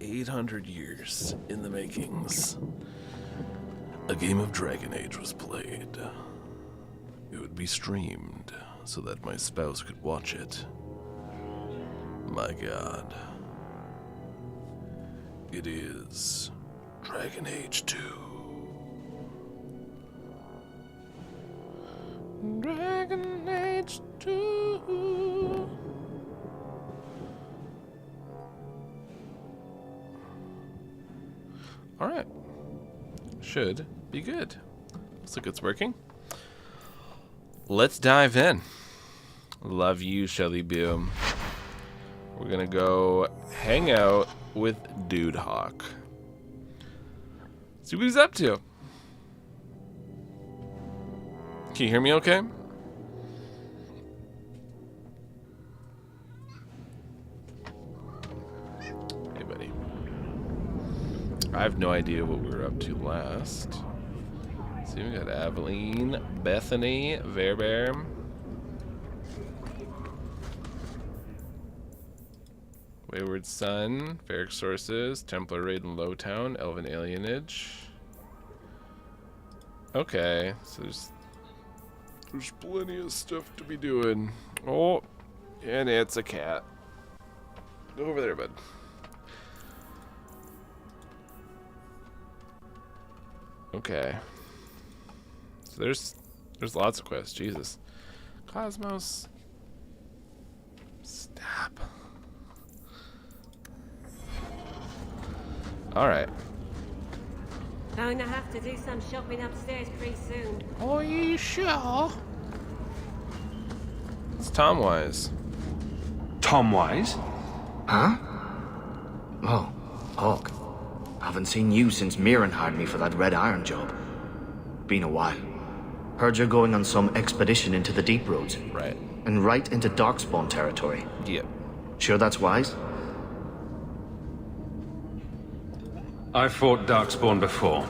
800 years in the makings, a game of Dragon Age was played. It would be streamed so that my spouse could watch it. My God. It is Dragon Age 2. Dragon Age 2. Alright. Should be good. Looks like it's working. Let's dive in. Love you, Shelly Boom. We're gonna go hang out with Dude Hawke. See what he's up to. Can you hear me okay? Hey, buddy. I have no idea what we were up to last. See, we got Aveline, Bethany, Verbear. Wayward Sun, Ferric Sources, Templar Raid in Lowtown, Elven Alienage. Okay, so there's plenty of stuff to be doing. Oh, and it's a cat. Go over there, bud. Okay. So there's lots of quests. Jesus. Cosmos. Stop. Alright. Going to have to do some shopping upstairs pretty soon. Are you sure? It's Tom Wise. Tom Wise? Huh? Oh, Hawke. Haven't seen you since Mirren hired me for that Red Iron job. Been a while. Heard you're going on some expedition into the deep roads. Right. And right into Darkspawn territory. Yep. Sure that's wise? I've fought Darkspawn before.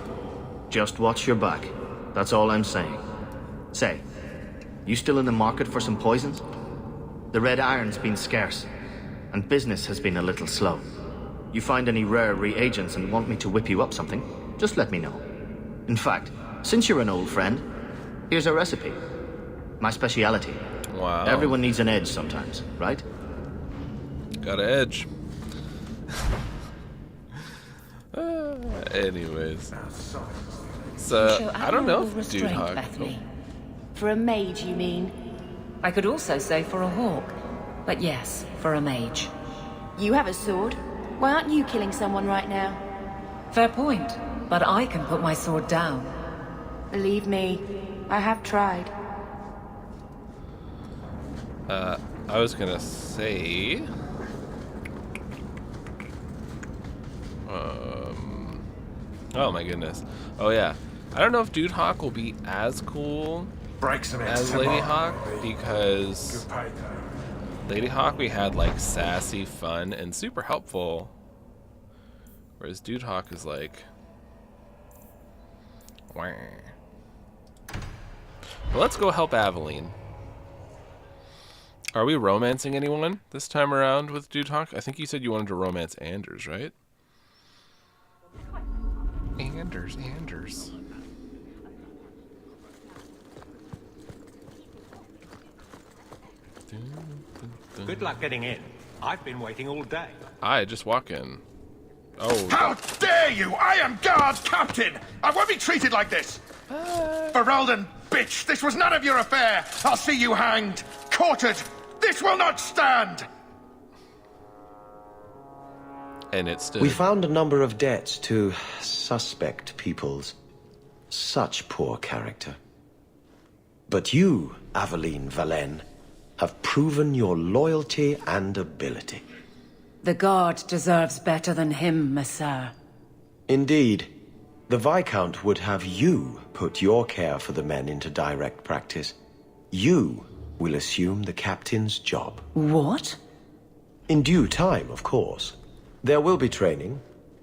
Just watch your back. That's all I'm saying. Say, you still in the market for some poisons? The Red Iron's been scarce, and business has been a little slow. You find any rare reagents and want me to whip you up something, just let me know. In fact, since you're an old friend, here's a recipe. My speciality. Wow. Everyone needs an edge sometimes, right? Got an edge. Anyways. So, I don't know if Dude Hawke... Bethany. For a mage, you mean? I could also say for a hawk. But yes, for a mage. You have a sword. Why aren't you killing someone right now? Fair point. But I can put my sword down. Believe me, I have tried. I was gonna say... Oh my goodness. Oh yeah. I don't know if Dude Hawke will be as cool as Lady Hawke, because Lady Hawke we had like sassy, fun, and super helpful. Whereas Dude Hawke is like... Wah. Well, let's go help Aveline. Are we romancing anyone this time around with Dude Hawke? I think you said you wanted to romance Anders, right? Anders. Good luck getting in. I've been waiting all day. Hi, just walk in. Oh. How dare you! I am guard captain! I won't be treated like this! Ferelden, bitch, this was none of your affair! I'll see you hanged! Quartered! This will not stand! And it stood. We found a number of debts to suspect peoples. Such poor character. But you, Aveline Valen, have proven your loyalty and ability. The guard deserves better than him, Messire. Indeed. The Viscount would have you put your care for the men into direct practice. You will assume the captain's job. What? In due time, of course. There will be training,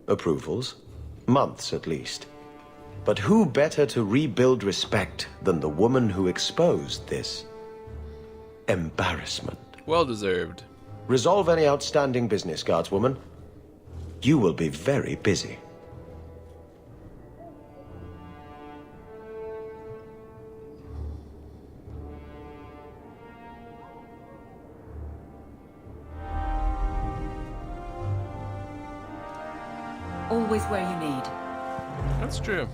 approvals, months at least. But who better to rebuild respect than the woman who exposed this embarrassment? Well deserved. Resolve any outstanding business, guardswoman. you will be very busy. Always where you need. That's true.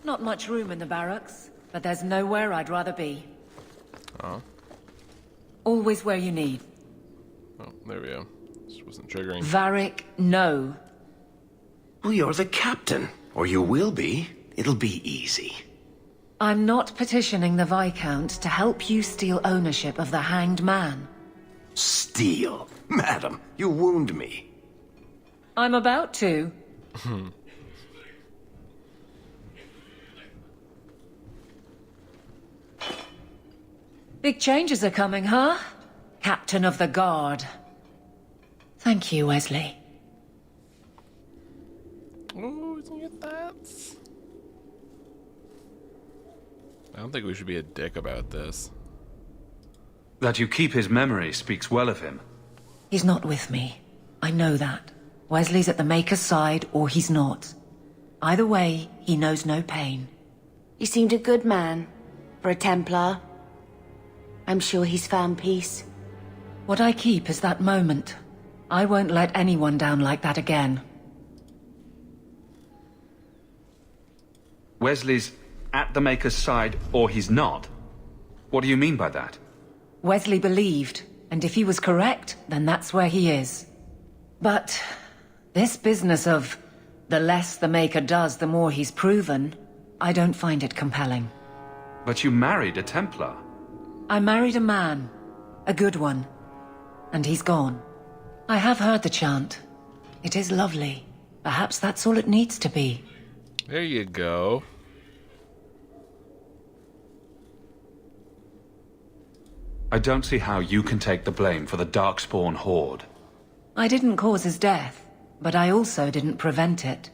Not much room in the barracks, but there's nowhere I'd rather be. Oh. Always where you need. Oh, there we go. This wasn't triggering. Varric, no. Well, you're the captain. Or you will be. It'll be easy. I'm not petitioning the Viscount to help you steal ownership of the Hanged Man. Steal? Madam, you wound me. I'm about to. Big changes are coming, huh? Captain of the Guard. Thank you, Wesley. Oh, we can get that. I don't think we should be a dick about this. That you keep his memory speaks well of him. He's not with me. I know that. Wesley's at the Maker's side, or he's not. Either way, he knows no pain. He seemed a good man. For a Templar. I'm sure he's found peace. What I keep is that moment. I won't let anyone down like that again. Wesley's at the Maker's side, or he's not? What do you mean by that? Wesley believed, and if he was correct, then that's where he is. But this business of the less the Maker does, the more he's proven, I don't find it compelling. But you married a Templar. I married a man. A good one. And he's gone. I have heard the chant. It is lovely. Perhaps that's all it needs to be. There you go. I don't see how you can take the blame for the Darkspawn Horde. I didn't cause his death, but I also didn't prevent it.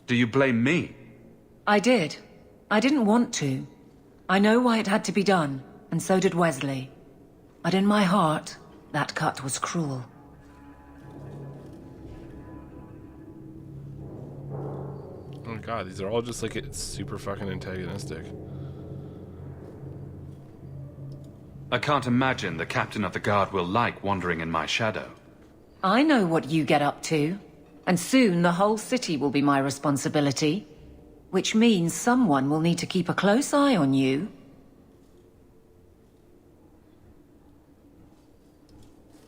Do you blame me? I did. I didn't want to. I know why it had to be done, and so did Wesley. But in my heart, that cut was cruel. Oh my god, these are all just like super fucking antagonistic. I can't imagine the Captain of the Guard will like wandering in my shadow. I know what you get up to, and soon the whole city will be my responsibility. Which means someone will need to keep a close eye on you.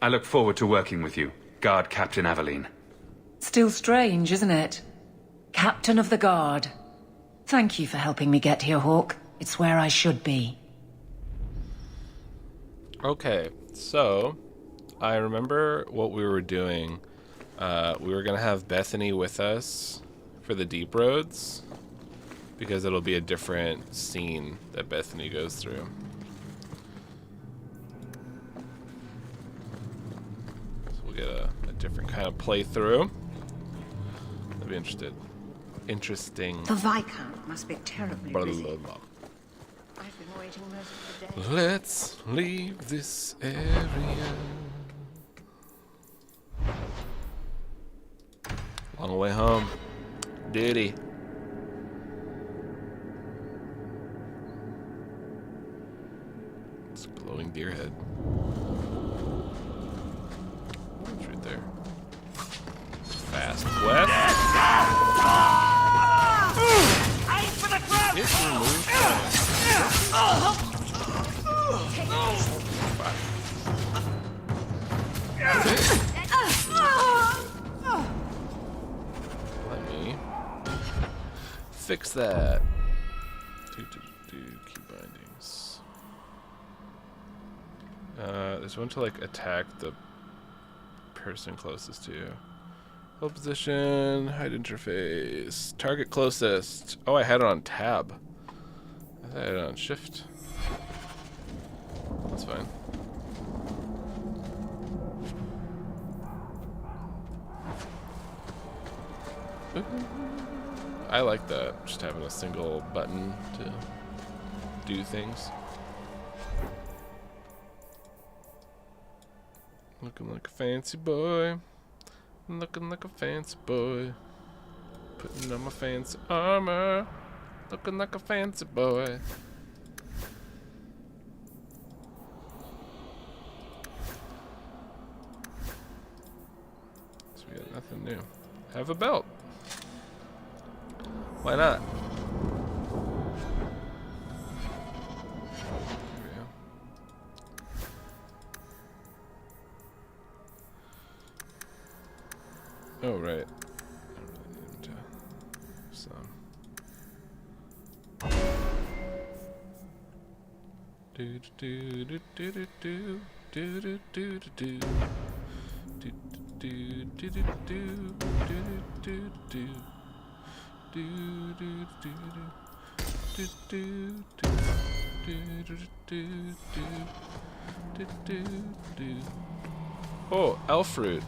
I look forward to working with you, Guard Captain Aveline. Still strange, isn't it? Captain of the Guard. Thank you for helping me get here, Hawke. It's where I should be. Okay, so I remember what we were doing. We were gonna have Bethany with us for the Deep Roads because it'll be a different scene that Bethany goes through. So we'll get a different kind of playthrough. I'd be interested. Interesting. The Viscount must be terribly Blah, busy. blah, blah. I've been waiting most of the day. Let's leave this area. Long way home. Duty. It's a glowing deer head. It's right there. Fast west. Hit your move. Let me fix that. Key bindings. There's one to like attack the person closest to you. Hold position, hide interface, target closest. Oh, I had it on tab. I had it on shift. That's fine. I like that, just having a single button to do things. Looking like a fancy boy. Looking like a fancy boy. Putting on my fancy armor. Looking like a fancy boy. So we got nothing new. Have a belt. Why not? Oh, right. I really need to have some. Do do do do do do do do do do do do do do do do do do do. Oh, elf fruit.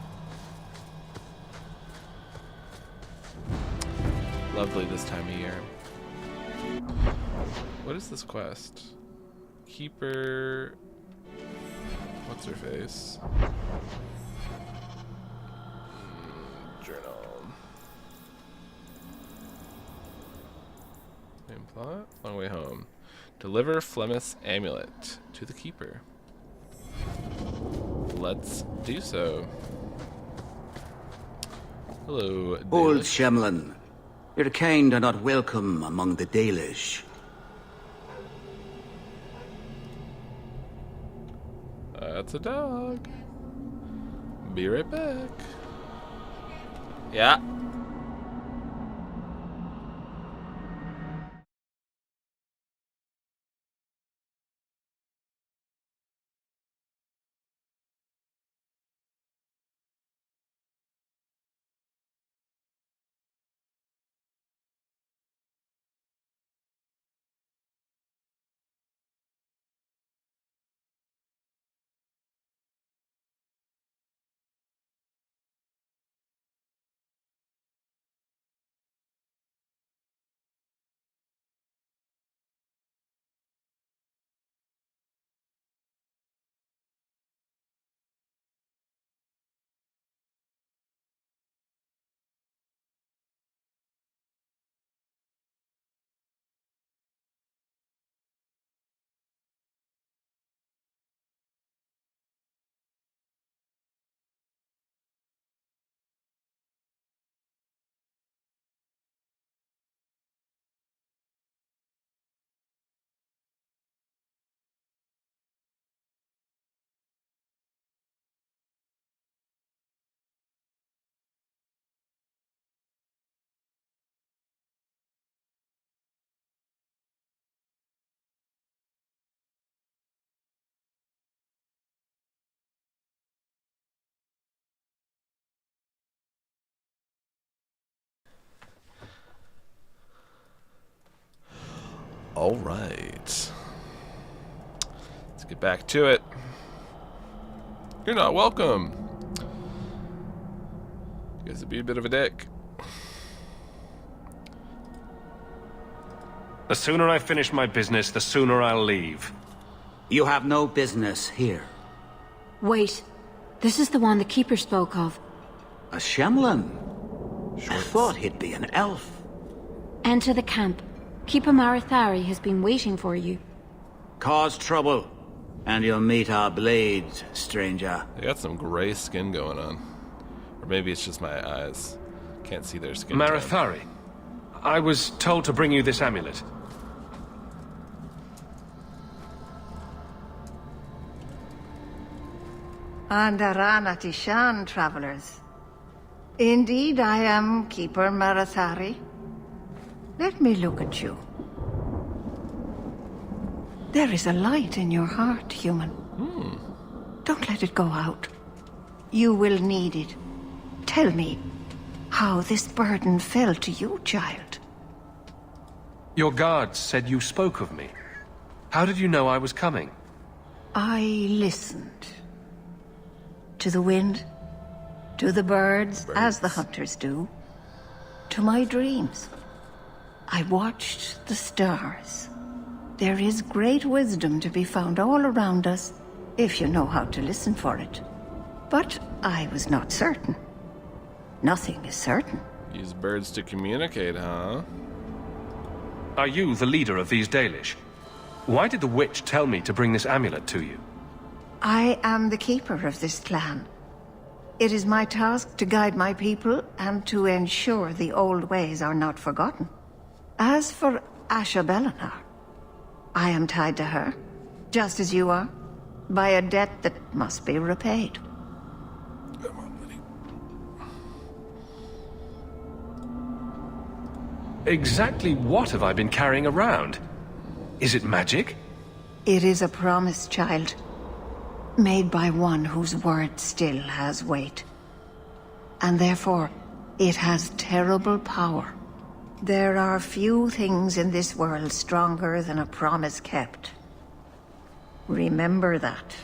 Lovely this time of year. What is this quest? Keeper. What's her face? Journal. Main plot? Long way home. Deliver Flemeth's amulet to the keeper. Let's do so. Hello, Dalish. Old Shemlin. Your kind are not welcome among the Dalish. That's a dog. Be right back. Yeah. All right. Let's get back to it. You're not welcome. You guys would be a bit of a dick. The sooner I finish my business, the sooner I'll leave. You have no business here. Wait. This is the one the Keeper spoke of. A Shemlin? I thought he'd be an elf. Enter the camp. Keeper Marathari has been waiting for you. Cause trouble, and you'll meet our blade, stranger. They got some gray skin going on. Or maybe it's just my eyes. Can't see their skin tone. Marathari, I was told to bring you this amulet. Andarana Tishan, travelers. Indeed, I am Keeper Marathari. Let me look at you. There is a light in your heart, human. Don't let it go out. You will need it. Tell me how this burden fell to you, child. Your guards said you spoke of me. How did you know I was coming? I listened. To the wind, to the birds, as the hunters do. To my dreams. I watched the stars. There is great wisdom to be found all around us, if you know how to listen for it. But I was not certain. Nothing is certain. Use birds to communicate, huh? Are you the leader of these Dalish? Why did the witch tell me to bring this amulet to you? I am the keeper of this clan. It is my task to guide my people and to ensure the old ways are not forgotten. As for Asha Belenar, I am tied to her, just as you are, by a debt that must be repaid. Exactly what have I been carrying around? Is it magic? It is a promise, child. Made by one whose word still has weight. And therefore, it has terrible power. There are few things in this world stronger than a promise kept. Remember that.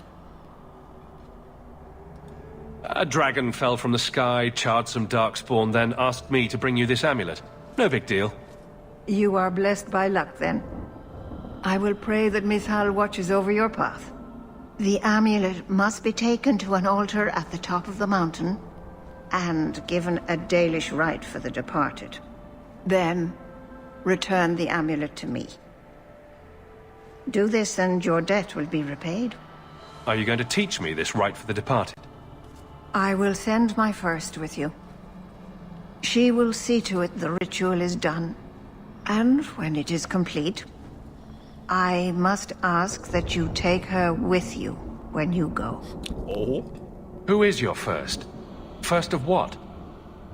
A dragon fell from the sky, charred some darkspawn, then asked me to bring you this amulet. No big deal. You are blessed by luck, then. I will pray that Mithal watches over your path. The amulet must be taken to an altar at the top of the mountain, and given a Dalish rite for the departed. Then, return the amulet to me. Do this and your debt will be repaid. Are you going to teach me this rite for the departed? I will send my first with you. She will see to it the ritual is done, and when it is complete, I must ask that you take her with you when you go. Oh? Who is your first? First of what?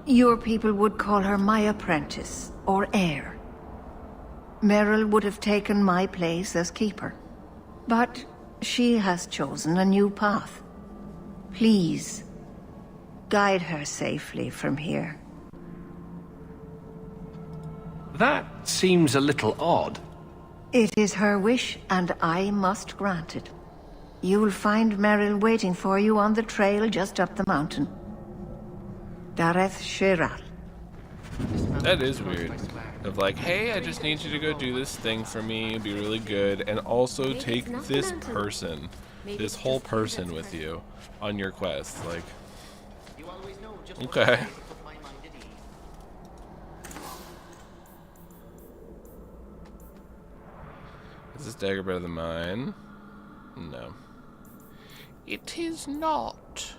Your people would call her my apprentice, or heir. Meryl would have taken my place as keeper. But she has chosen a new path. Please, guide her safely from here. That seems a little odd. It is her wish, and I must grant it. You'll find Meryl waiting for you on the trail just up the mountain. Dareth Shiral. That is weird. Of like, hey, I just need you to go do this thing for me, it'd be really good, and also take this person, this whole person with you on your quest. Like, okay. Is this dagger better than mine? No. It is not.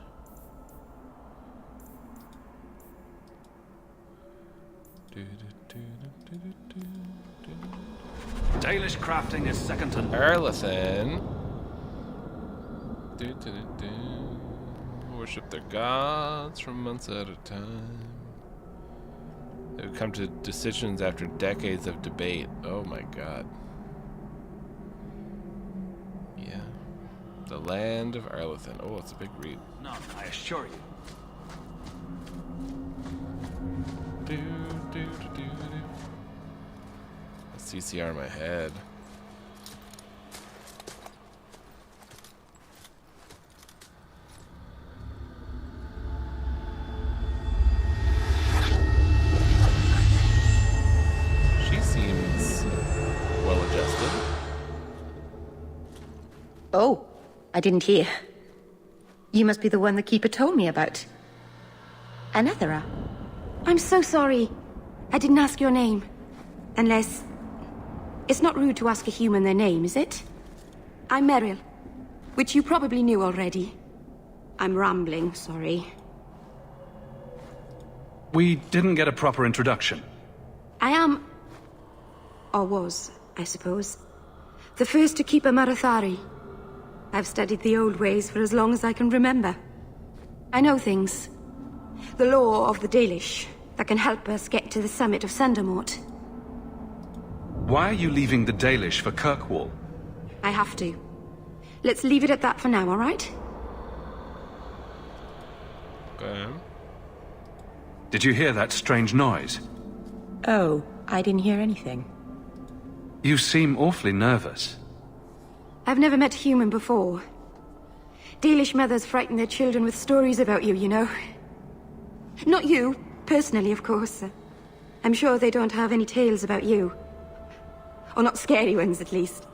Dalish crafting is second to Arlathan. Worship their gods for months at a time. They've come to decisions after decades of debate. Oh my god. Yeah. The land of Arlathan. Oh, it's a big read. No, I assure you. A CCR in my head. She seems well adjusted. Oh, I didn't hear. You must be the one the Keeper told me about. Anethera. I'm so sorry. I didn't ask your name. Unless... It's not rude to ask a human their name, is it? I'm Meryl, which you probably knew already. I'm rambling, sorry. We didn't get a proper introduction. I am... or was, I suppose. The first to keep a Marathari. I've studied the old ways for as long as I can remember. I know things. The law of the Dalish that can help us get to the summit of Sundermort. Why are you leaving the Dalish for Kirkwall? I have to. Let's leave it at that for now, all right? Okay. Did you hear that strange noise? Oh, I didn't hear anything. You seem awfully nervous. I've never met a human before. Dalish mothers frighten their children with stories about you, you know. Not you, personally, of course. I'm sure they don't have any tales about you. Or not scary ones, at least.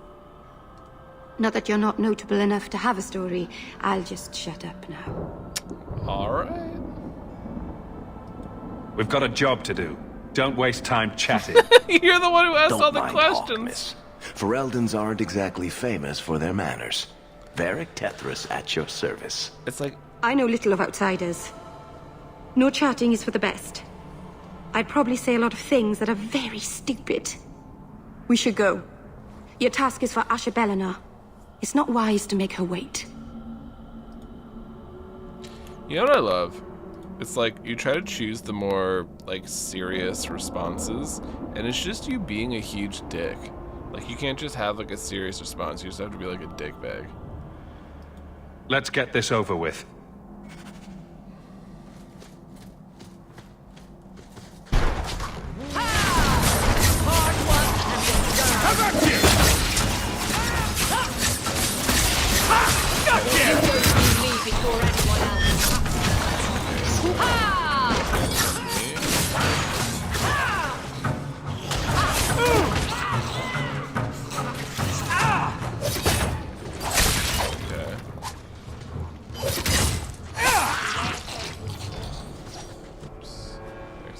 Not that you're not notable enough to have a story. I'll just shut up now. Alright. We've got a job to do. Don't waste time chatting. You're the one who asked Don't all the mind Hawke, questions. miss. Fereldans aren't exactly famous for their manners. Varric Tethras at your service. It's like... I know little of outsiders. No chatting is for the best. I'd probably say a lot of things that are very stupid. We should go. Your task is for Asha Bellinar. It's not wise to make her wait. You know what I love? It's like, you try to choose the more, like, serious responses, and it's just you being a huge dick. Like, you can't just have, like, a serious response. You just have to be, like, a dickbag. Let's get this over with.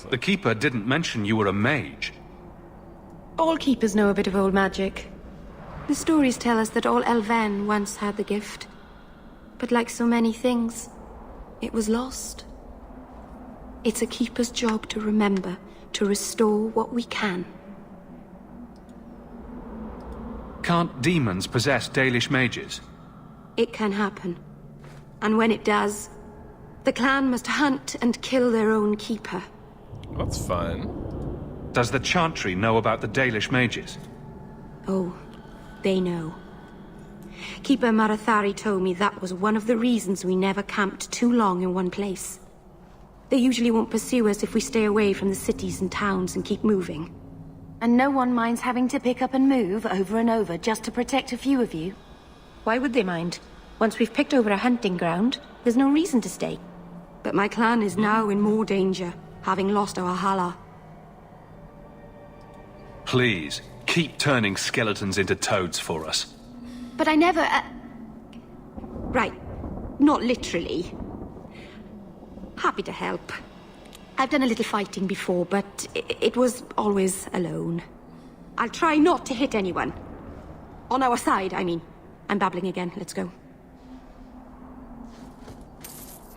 The Keeper didn't mention you were a mage. All keepers know a bit of old magic. The stories tell us that all Elven once had the gift. But like so many things, it was lost. It's a keeper's job to remember, to restore what we can. Can't demons possess Dalish mages? It can happen. And when it does, the clan must hunt and kill their own keeper. That's fun. Does the Chantry know about the Dalish mages? Oh, they know. Keeper Marathari told me that was one of the reasons we never camped too long in one place. They usually won't pursue us if we stay away from the cities and towns and keep moving. And no one minds having to pick up and move over and over just to protect a few of you. Why would they mind? Once we've picked over a hunting ground, there's no reason to stay. But my clan is now in more danger, having lost our Hala. Please, keep turning skeletons into toads for us. But I never... Right, not literally. Happy to help. I've done a little fighting before, but it was always alone. I'll try not to hit anyone. On our side, I mean. I'm babbling again, let's go.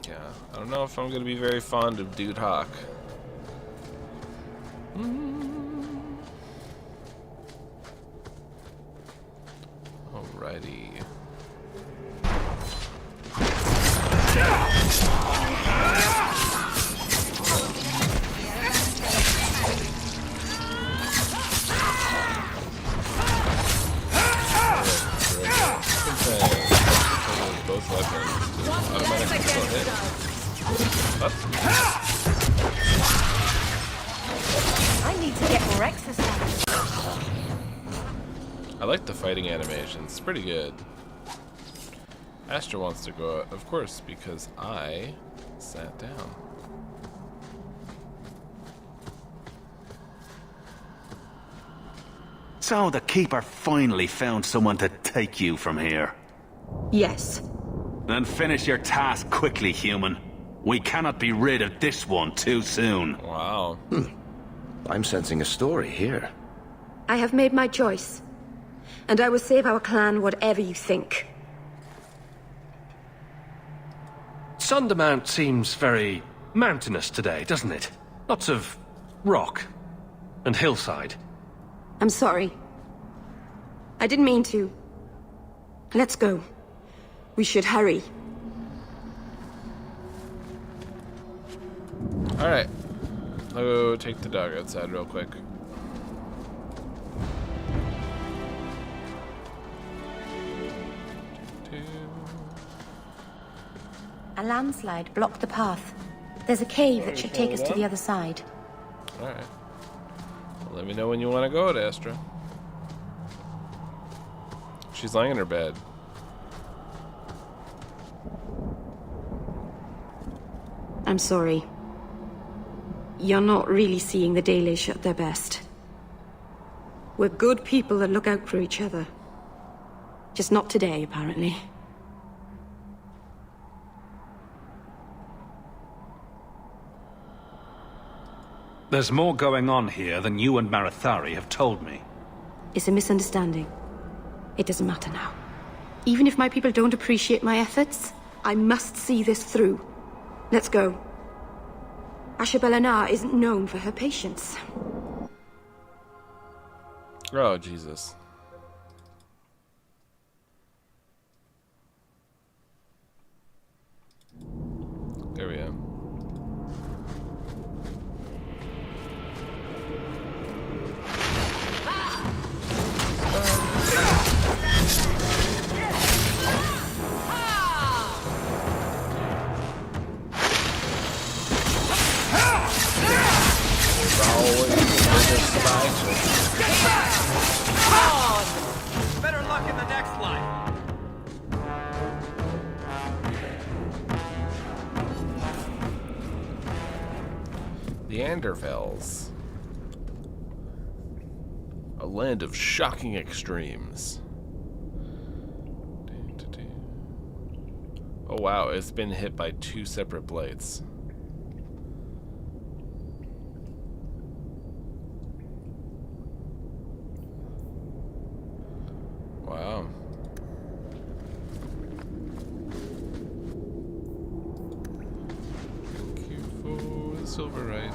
Yeah, I don't know if I'm gonna be very fond of Dude Hawke. Alrighty. Both weapons automatically still hit. What? I need to get more exercise. I like the fighting animations. It's pretty good. Astra wants to go out, of course, because I sat down. So the Keeper finally found someone to take you from here. Yes. Then finish your task quickly, human. We cannot be rid of this one too soon. Wow. I'm sensing a story here. I have made my choice. And I will save our clan whatever you think. Sundermount seems very mountainous today, doesn't it? Lots of rock and hillside. I'm sorry. I didn't mean to. Let's go. We should hurry. Alright. I'll go take the dog outside real quick. A landslide blocked the path. There's a cave that should take us to the other side. Alright. Well, let me know when you want to go, Astra. She's lying in her bed. I'm sorry. You're not really seeing the Dalish at their best. We're good people that look out for each other. Just not today, apparently. There's more going on here than you and Marathari have told me. It's a misunderstanding. It doesn't matter now. Even if my people don't appreciate my efforts, I must see this through. Let's go. Ashabelana isn't known for her patience. Oh, Jesus. There we go. Better luck in the next life. The Anderfels. A land of shocking extremes. Oh wow, it's been hit by 2 separate blights. Wow. Thank you for the silver right.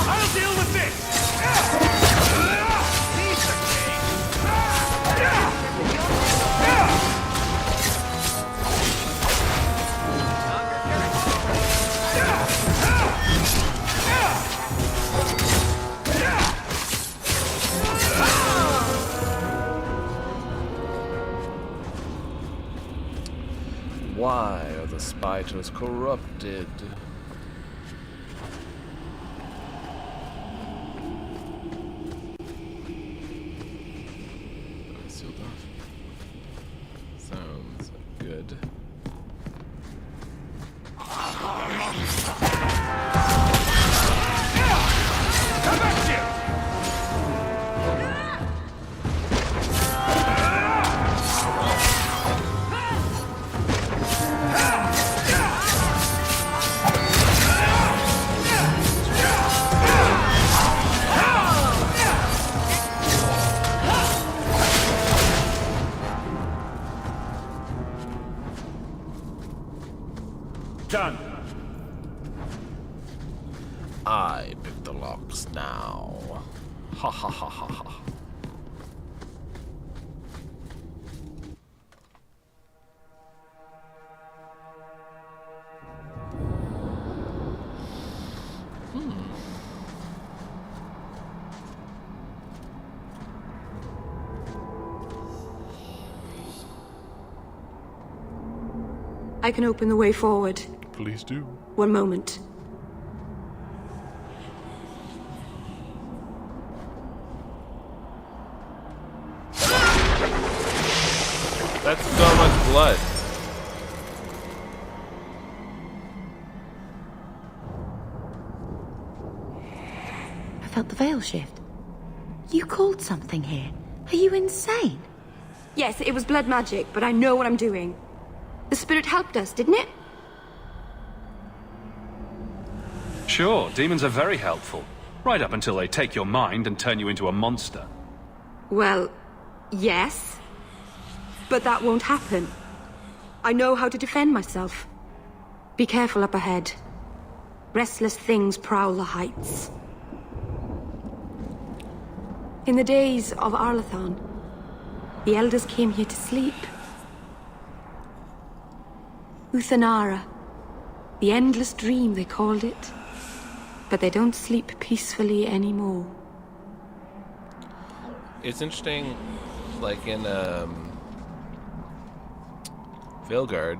I'll deal with this. Why are the spiders corrupted? Sealed off. Sounds good. Come at you! Done. I pick the locks now. Ha ha ha ha ha. I can open the way forward. Please do. One moment. That's so much blood. I felt the veil shift. You called something here. Are you insane? Yes, it was blood magic, but I know what I'm doing. The spirit helped us, didn't it? Sure, demons are very helpful. Right up until they take your mind and turn you into a monster. Well, yes. But that won't happen. I know how to defend myself. Be careful up ahead. Restless things prowl the heights. In the days of Arlathon, the elders came here to sleep. Uthanara. The endless dream, they called it. But they don't sleep peacefully anymore. It's interesting, like in Veilguard,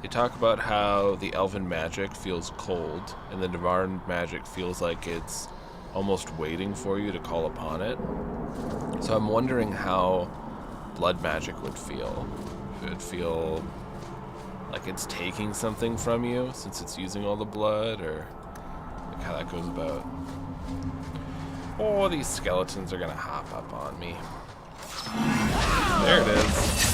they talk about how the elven magic feels cold, and the Navarran magic feels like it's almost waiting for you to call upon it. So I'm wondering how blood magic would feel. If it would feel like it's taking something from you since it's using all the blood, or like how that goes about. Oh, these skeletons are gonna hop up on me. There it is.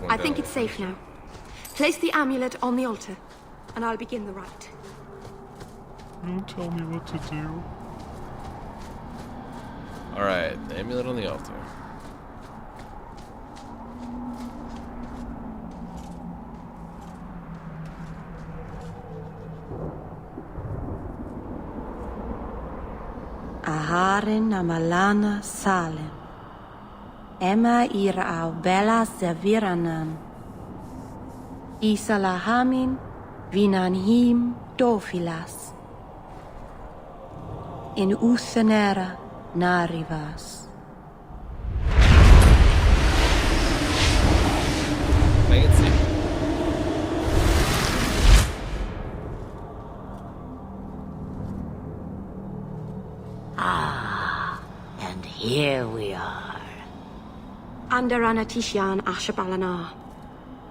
I think it's safe now. Place the amulet on the altar, and I'll begin the rite. Don't tell me what to do. Alright, the amulet on the altar. Aharin amalana salem. Emma ira bella seviranan. Isalahamin vinanhim dofilas. In usanera narivas. Fancy. Ah, and here we are. Andarana Tishan Ashabalana.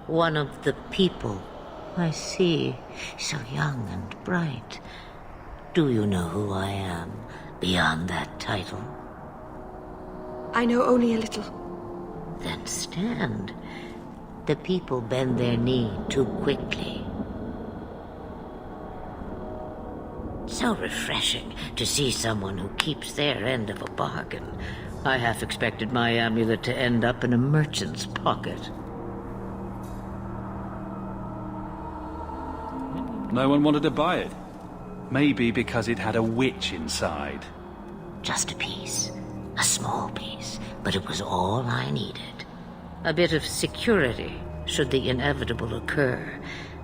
One of the people. I see. So young and bright. Do you know who I am, beyond that title? I know only a little. Then stand. The people bend their knee too quickly. So refreshing to see someone who keeps their end of a bargain. I half expected my amulet to end up in a merchant's pocket. No one wanted to buy it. Maybe because it had a witch inside. Just a piece. A small piece. But it was all I needed. A bit of security, should the inevitable occur.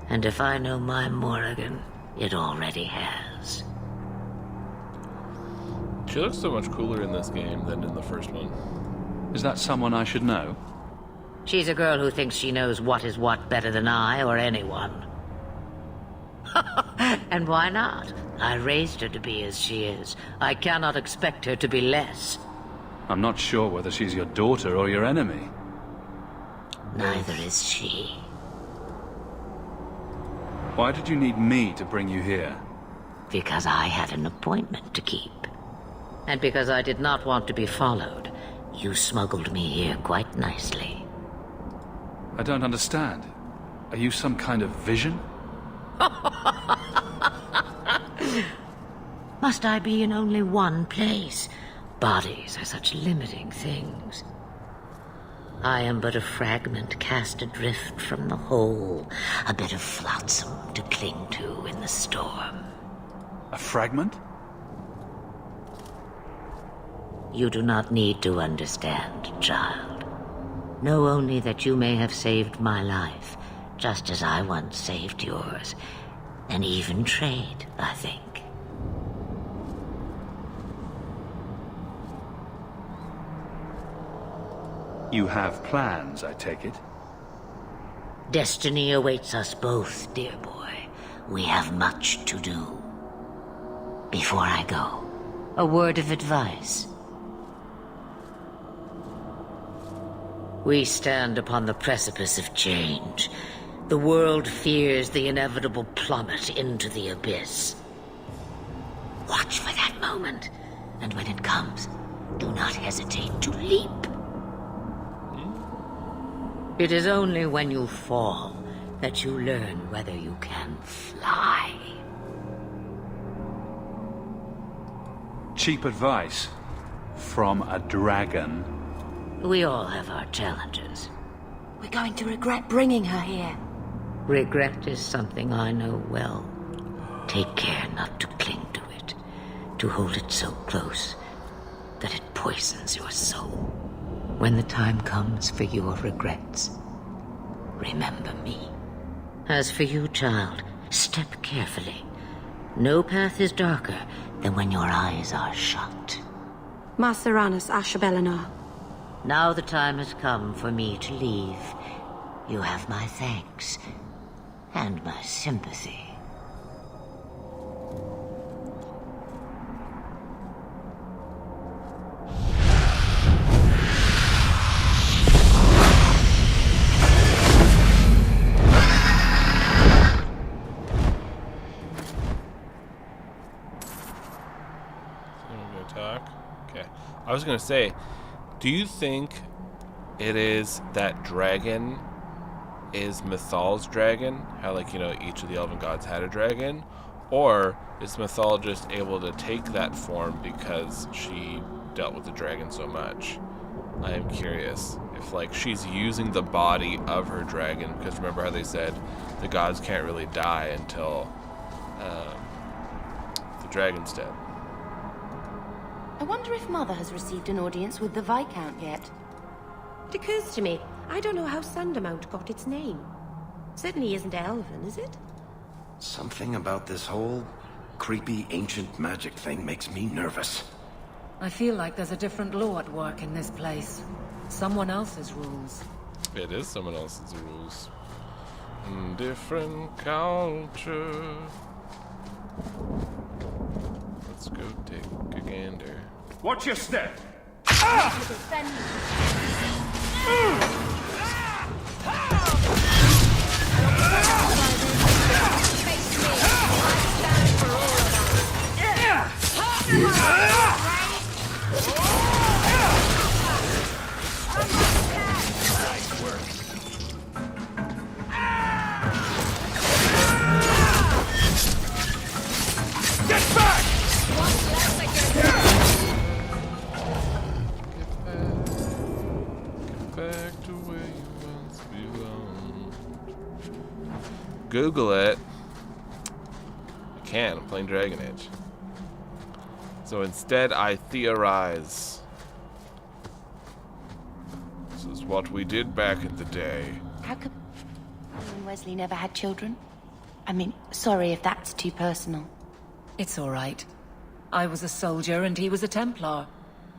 And if I know my Morrigan, it already has. She looks so much cooler in this game than in the first one. Is that someone I should know? She's a girl who thinks she knows what is what better than I or anyone. And why not? I raised her to be as she is. I cannot expect her to be less. I'm not sure whether she's your daughter or your enemy. Neither is she. Why did you need me to bring you here? Because I had an appointment to keep. And because I did not want to be followed, you smuggled me here quite nicely. I don't understand. Are you some kind of vision? Must I be in only one place? Bodies are such limiting things. I am but a fragment cast adrift from the whole, a bit of flotsam to cling to in the storm. A fragment? You do not need to understand, child. Know only that you may have saved my life, just as I once saved yours. An even trade, I think. You have plans, I take it? Destiny awaits us both, dear boy. We have much to do. Before I go, a word of advice. We stand upon the precipice of change. The world fears the inevitable plummet into the abyss. Watch for that moment, and when it comes, do not hesitate to leap. It is only when you fall that you learn whether you can fly. Cheap advice from a dragon. We all have our challenges. We're going to regret bringing her here. Regret is something I know well. Take care not to cling to it, to hold it so close that it poisons your soul. When the time comes for your regrets, remember me. As for you, child, step carefully. No path is darker than when your eyes are shut. Maceranus Ashabelinar. Now the time has come for me to leave. You have my thanks and my sympathy. I was gonna say, do you think it is that dragon is Mythal's dragon? How, like, you know, each of the elven gods had a dragon? Or is Mythal just able to take that form because she dealt with the dragon so much? I am curious if, like, she's using the body of her dragon, because remember how they said the gods can't really die until the dragon's dead. I wonder if Mother has received an audience with the Viscount yet. It occurs to me, I don't know how Sandamount got its name. Certainly isn't elven, is it? Something about this whole creepy ancient magic thing makes me nervous. I feel like there's a different law at work in this place. Someone else's rules. It is someone else's rules. Different culture. Let's go take a gander. Watch your step! Get back! Back to where you once belonged. Google it. I can't. I'm playing Dragon Age. So instead, I theorize. This is what we did back in the day. How come you and Wesley never had children? I mean, sorry if that's too personal. It's all right. I was a soldier and he was a Templar.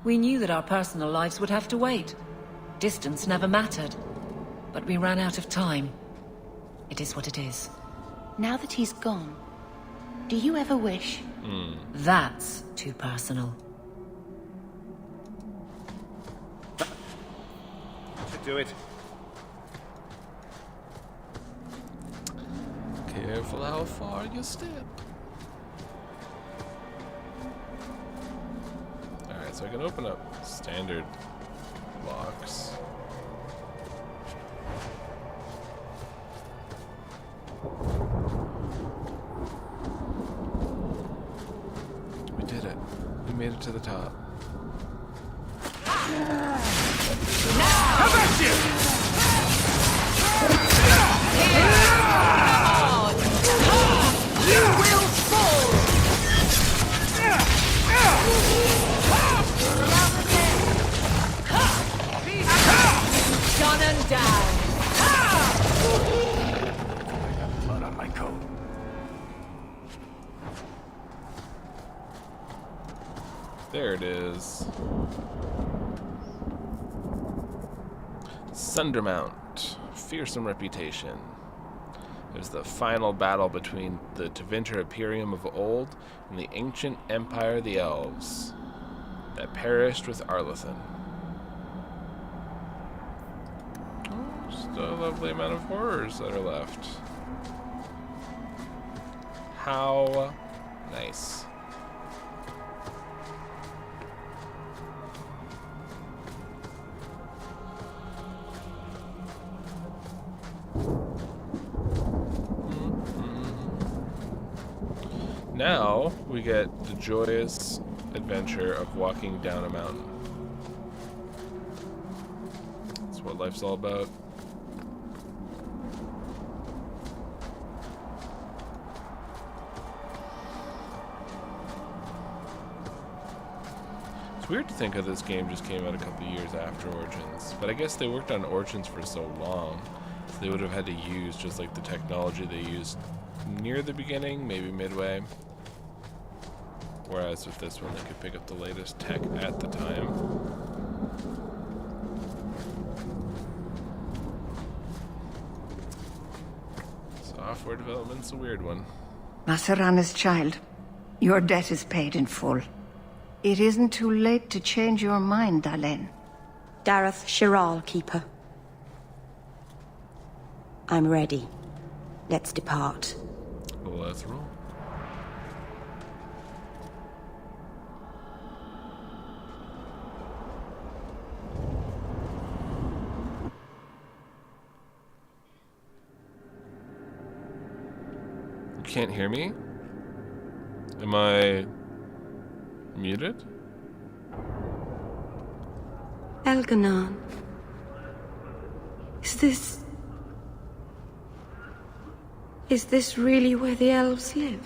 We knew that our personal lives would have to wait. Distance never mattered. But we ran out of time. It is what it is. Now that he's gone, do you ever wish? That's too personal. Do it. Careful how far you step. Alright, so I can open up standard locks. We did it. We made it to the top. How about you? You will fall! Done and down! I got blood on my coat. There it is. Sundermount. Fearsome reputation. It was the final battle between the Tevinter Imperium of old and the ancient Empire of the Elves that perished with Arlathan. Oh, just a lovely amount of horrors that are left. How nice. Now we get the joyous adventure of walking down a mountain. That's what life's all about. It's weird to think that this game just came out a couple years after Origins, but I guess they worked on Origins for so long, so they would have had to use just like the technology they used near the beginning, maybe midway. Whereas with this one, they could pick up the latest tech at the time. Software development's a weird one. Masarana's child, your debt is paid in full. It isn't too late to change your mind, Dalen. Dareth Shiral, Keeper. I'm ready. Let's depart. Let's roll. You can't hear me? Am I muted? Elganon. Is this really where the elves live?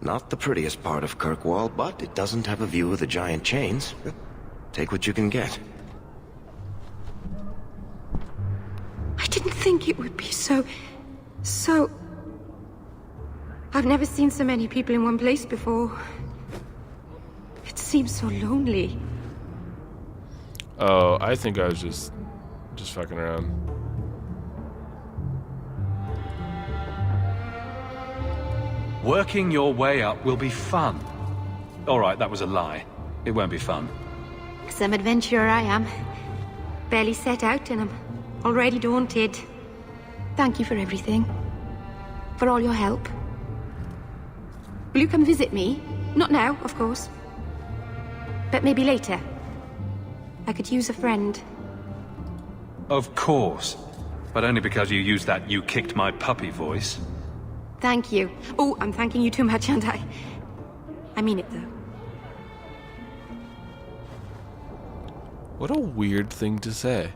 Not the prettiest part of Kirkwall, but it doesn't have a view of the giant chains. Take what you can get. I didn't think it would be so... I've never seen so many people in one place before. It seems so lonely. Oh, I think I was just fucking around. Working your way up will be fun. Alright, that was a lie. It won't be fun. Some adventurer I am. Barely set out and I'm already daunted. Thank you for everything. For all your help. Will you come visit me? Not now, of course. But maybe later. I could use a friend. Of course. But only because you used that "you kicked my puppy" voice. Thank you. Oh, I'm thanking you too much, aren't I? I mean it, though. What a weird thing to say.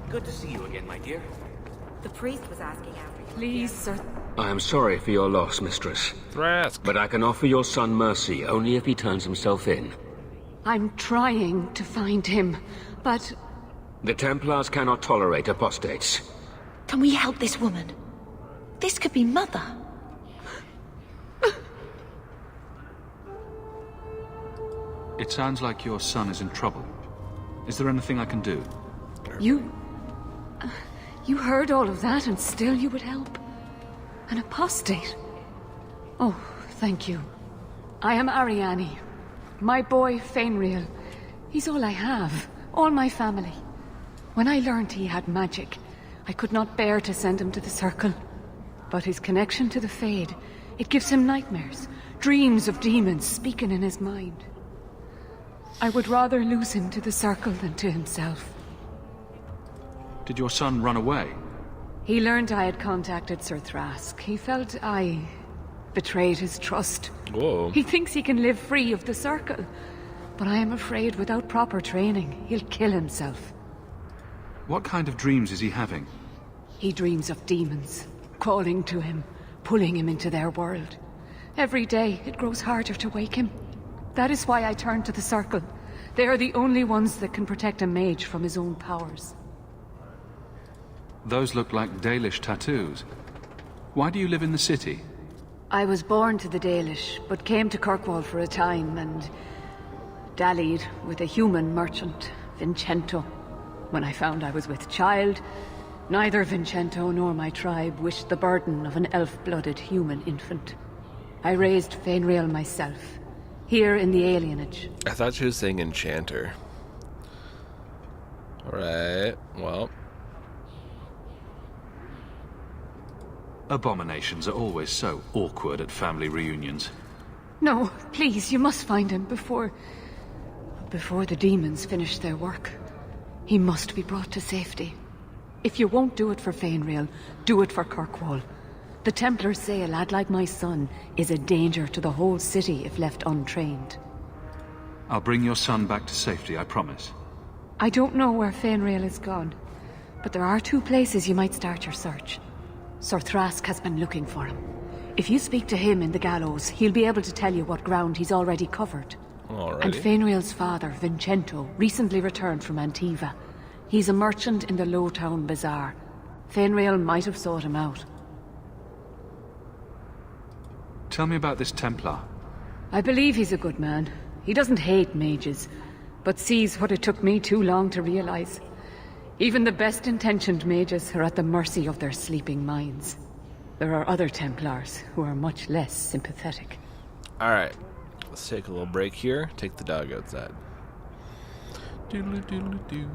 Good to see you again, my dear. The priest was asking after you. Please, sir. I am sorry for your loss, mistress. Thrask. But I can offer your son mercy only if he turns himself in. I'm trying to find him, but... The Templars cannot tolerate apostates. Can we help this woman? This could be Mother. It sounds like your son is in trouble. Is there anything I can do? You heard all of that and still you would help? An apostate? Oh, thank you. I am Ariane. My boy, Fainriel. He's all I have. All my family. When I learned he had magic, I could not bear to send him to the Circle. But his connection to the Fade, it gives him nightmares. Dreams of demons speaking in his mind. I would rather lose him to the Circle than to himself. Did your son run away? He learned I had contacted Sir Thrask. He felt I betrayed his trust. Whoa. He thinks he can live free of the Circle. But I am afraid without proper training, he'll kill himself. What kind of dreams is he having? He dreams of demons, calling to him, pulling him into their world. Every day, it grows harder to wake him. That is why I turned to the Circle. They are the only ones that can protect a mage from his own powers. Those look like Dalish tattoos. Why do you live in the city? I was born to the Dalish, but came to Kirkwall for a time and dallied with a human merchant, Vincento. When I found I was with child, neither Vincento nor my tribe wished the burden of an elf-blooded human infant. I raised Fainriel myself, here in the alienage. I thought she was saying enchanter. Alright, well. Abominations are always so awkward at family reunions. No, please, you must find him before the demons finish their work. He must be brought to safety. If you won't do it for Fainriel, do it for Kirkwall. The Templars say a lad like my son is a danger to the whole city if left untrained. I'll bring your son back to safety, I promise. I don't know where Fainriel is gone. but there are 2 places you might start your search. Sir Thrask has been looking for him. If you speak to him in the gallows, he'll be able to tell you what ground he's already covered. And Fainriel's father, Vincento, recently returned from Antiva. He's a merchant in the Lowtown Bazaar. Fainriel might have sought him out. Tell me about this Templar. I believe he's a good man. He doesn't hate mages, but sees what it took me too long to realize. Even the best-intentioned mages are at the mercy of their sleeping minds. There are other Templars who are much less sympathetic. Alright, let's take a little break here. Take the dog outside. Doodle doodle doo.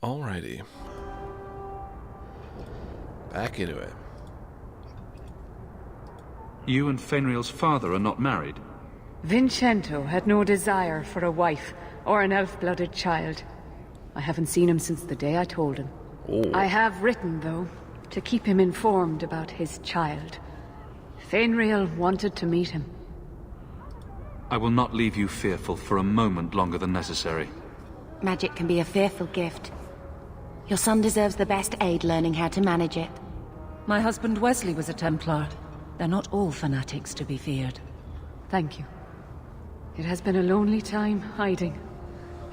Alrighty. Back into it. You and Fenriel's father are not married? Vincento had no desire for a wife or an elf-blooded child. I haven't seen him since the day I told him. Oh. I have written, though, to keep him informed about his child. Fenriel wanted to meet him. I will not leave you fearful for a moment longer than necessary. Magic can be a fearful gift. Your son deserves the best aid learning how to manage it. My husband Wesley was a Templar. They're not all fanatics to be feared. Thank you. It has been a lonely time hiding.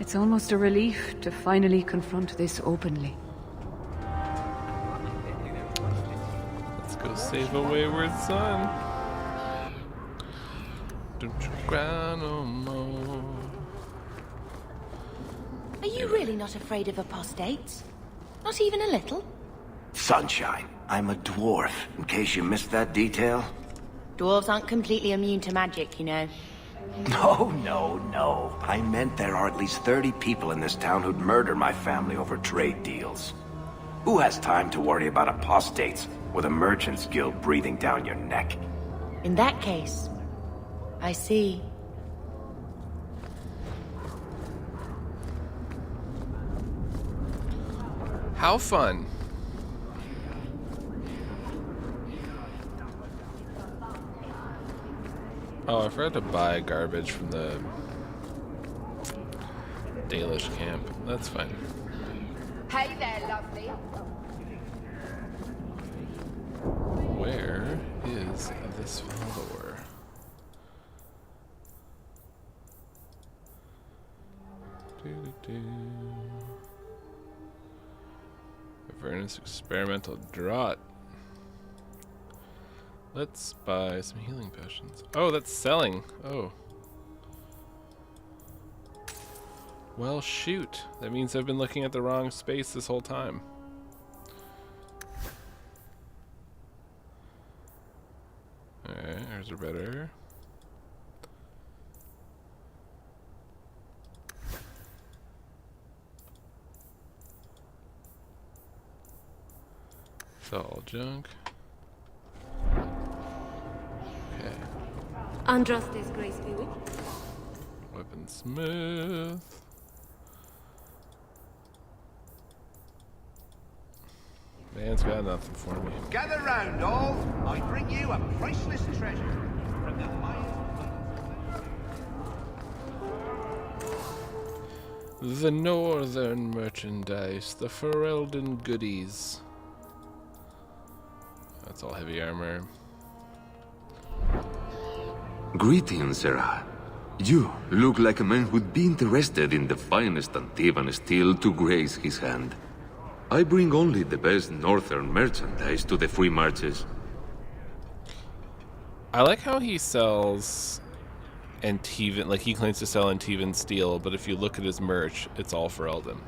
It's almost a relief to finally confront this openly. Let's go save a wayward son. Don't you cry no more. Are you really not afraid of apostates? Not even a little? Sunshine, I'm a dwarf, in case you missed that detail. Dwarves aren't completely immune to magic, you know. No. I meant there are at least 30 people in this town who'd murder my family over trade deals. Who has time to worry about apostates with a merchant's guild breathing down your neck? In that case, I see. How fun. Oh, I forgot to buy garbage from the Dalish camp. That's fine. Hey there, lovely. Where is this follower? Avernus experimental draught. Let's buy some healing potions. Oh, that's selling. Oh. Well, shoot. That means I've been looking at the wrong space this whole time. Alright, ours are better. It's all junk. Okay. Andraste's grace be with you. Weaponsmith. Man's got nothing for me. Gather round, all. I bring you a priceless treasure from the The northern merchandise, the Ferelden goodies. That's all heavy armor. Greetings, Sarah. You look like a man who'd be interested in the finest Antivan steel to grace his hand. I bring only the best northern merchandise to the free marches. I like how he sells Antivan, like he claims to sell Antivan steel, but if you look at his merch, it's all Ferelden.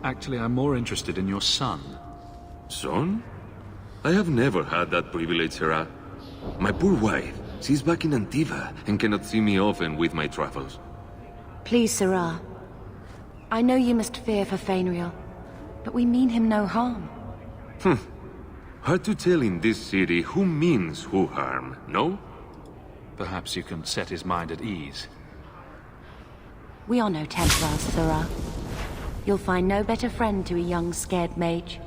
Actually, I'm more interested in your son. Son? I have never had that privilege, Sarah. My poor wife, she's back in Antiva and cannot see me often with my travels. Please, Sarah. I know you must fear for Fenriel, but we mean him no harm. Hard to tell in this city who means who harm, no? Perhaps you can set his mind at ease. We are no Templars, Sarah. You'll find no better friend to a young, scared mage.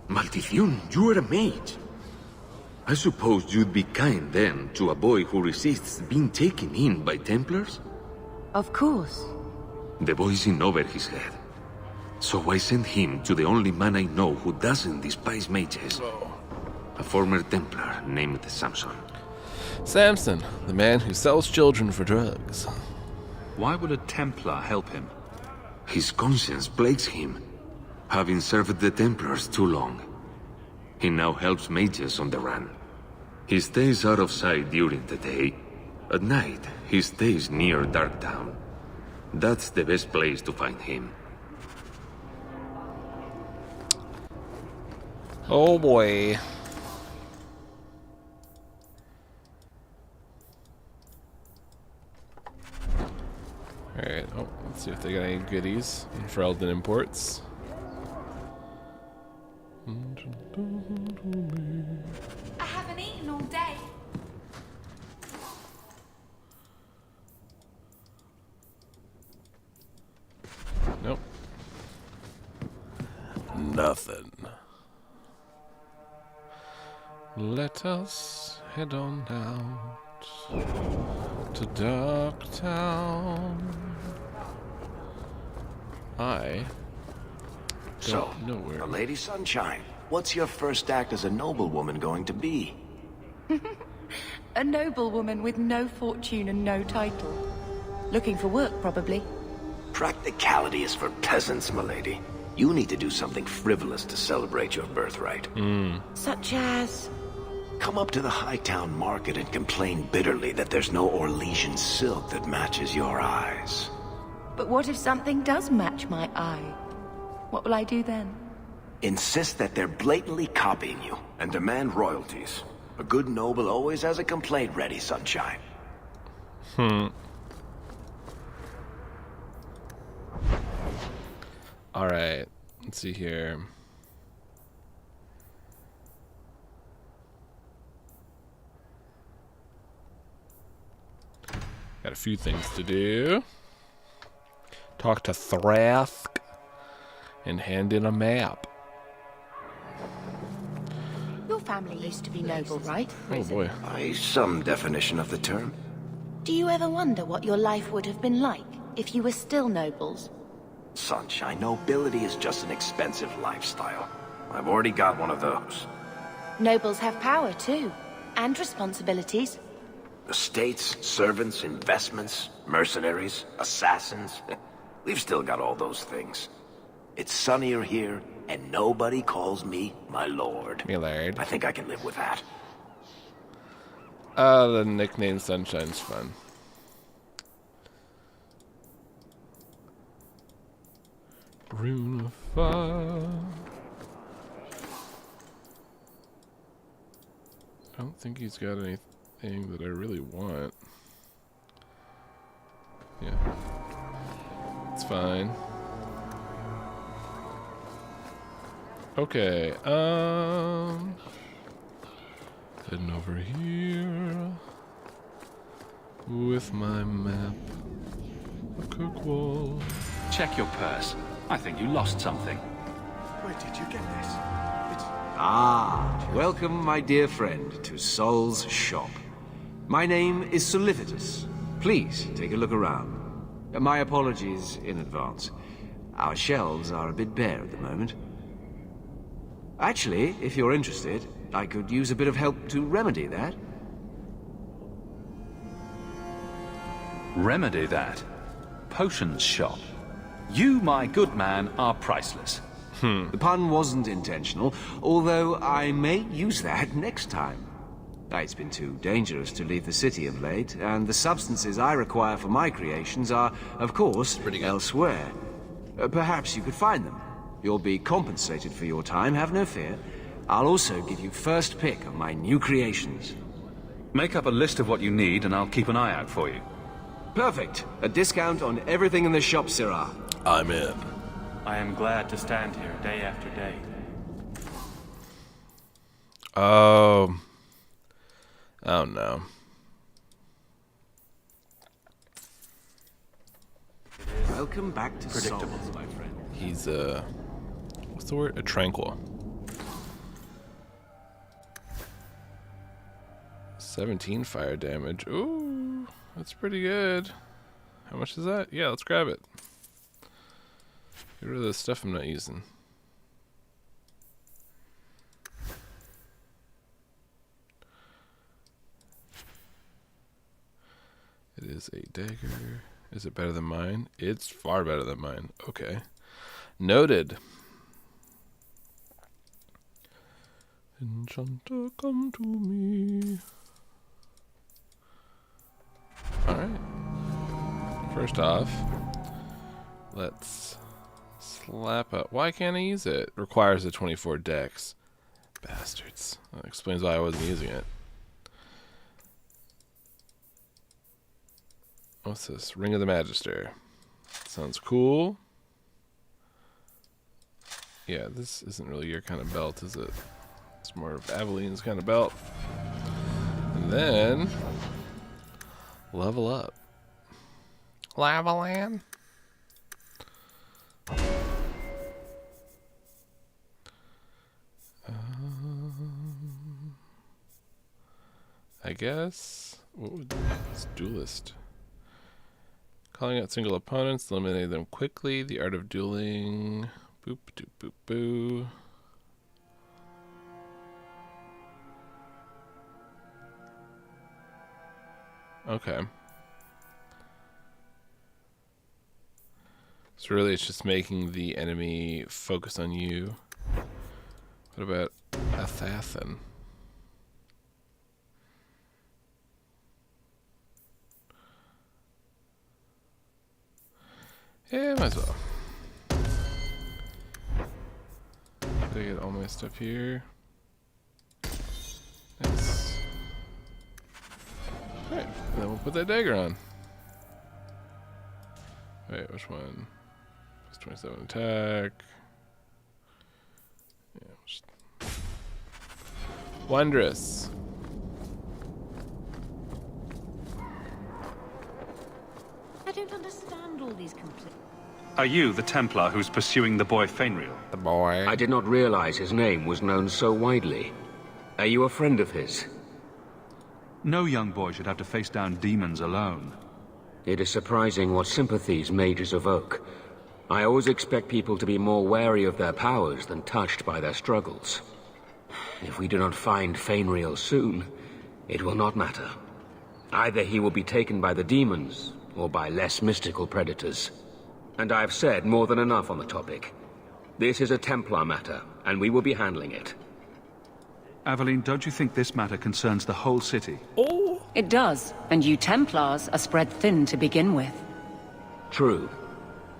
Maldición, you are a mage. I suppose you'd be kind then to a boy who resists being taken in by Templars? Of course. The boy's in over his head. So I sent him to the only man I know who doesn't despise mages. A former Templar named Samson. Samson, the man who sells children for drugs. Why would a Templar help him? His conscience plagues him, having served the Templars too long. He now helps mages on the run. He stays out of sight during the day. At night, he stays near Darktown. That's the best place to find him. Oh boy. Alright, oh, let's see if they got any goodies in Ferelden Imports. I haven't eaten all day. Nope. Nothing. Let us head on out to Darktown. I So, don't know where. the Lady Sunshine, what's your first act as a noblewoman going to be? A noblewoman with no fortune and no title. Looking for work, probably. Practicality is for peasants, milady. You need to do something frivolous to celebrate your birthright. Such as... Come up to the Hightown Market and complain bitterly that there's no Orlesian silk that matches your eyes. But what if something does match my eye? What will I do then? Insist that they're blatantly copying you, and demand royalties. A good noble always has a complaint ready, Sunshine. Alright, let's see here. Got a few things to do. Talk to Thrask and hand in a map. Your family used to be noble, right? Oh boy. By some definition of the term. Do you ever wonder what your life would have been like if you were still nobles? Sunshine, nobility is just an expensive lifestyle. I've already got one of those. Nobles have power, too. And responsibilities. Estates, servants, investments, mercenaries, assassins. We've still got all those things. It's sunnier here, and nobody calls me my lord. Millard. I think I can live with that. The nickname Sunshine's fun. Rune of Fire. I don't think he's got anything that I really want. Yeah. It's fine. Okay, heading over here with my map. A Kirkwall. Check your purse. I think you lost something. Where did you get this? Ah, welcome, my dear friend, to Sol's shop. My name is Solivitus. Please take a look around. My apologies in advance. Our shelves are a bit bare at the moment. Actually, if you're interested, I could use a bit of help to remedy that. Remedy that? Potions shop. You, my good man, are priceless. The pun wasn't intentional, although I may use that next time. It's been too dangerous to leave the city of late, and the substances I require for my creations are, of course, elsewhere. Perhaps you could find them. You'll be compensated for your time, have no fear. I'll also give you first pick of my new creations. Make up a list of what you need, and I'll keep an eye out for you. Perfect. A discount on everything in the shop, Sirrah. I'm in. I am glad to stand here day after day. Oh no. Welcome back to Predictable, my friend. He's what's the word? A tranquil. 17 fire damage. Ooh, that's pretty good. How much is that? Yeah, let's grab it. Get rid of the stuff I'm not using. It is a dagger. Is it better than mine? It's far better than mine. Okay. Noted. Enchanter, come to me. Alright. First off, let's slap up. Why can't I use it? Requires a 24 dex. Bastards. That explains why I wasn't using it. What's this? Ring of the Magister. Sounds cool. Yeah, this isn't really your kind of belt, is it? It's more of Aveline's kind of belt. And then level up. Lavalin. I guess. What would this duelist? Calling out single opponents, eliminating them quickly. The art of dueling. Boop doop boop boo. Okay. So really it's just making the enemy focus on you. What about assassin? Yeah, might as well. Did I get all my stuff here? Nice. Alright, then we'll put that dagger on. Wait, which one? Plus 27 attack. Yeah, just... Wondrous. I don't understand all these complete... Are you the Templar who's pursuing the boy Fainriel? The boy? I did not realize his name was known so widely. Are you a friend of his? No young boy should have to face down demons alone. It is surprising what sympathies mages evoke. I always expect people to be more wary of their powers than touched by their struggles. If we do not find Fainriel soon, it will not matter. Either he will be taken by the demons, or by less mystical predators. And I have said more than enough on the topic. This is a Templar matter, and we will be handling it. Aveline, don't you think this matter concerns the whole city? Oh! It does, and you Templars are spread thin to begin with. True.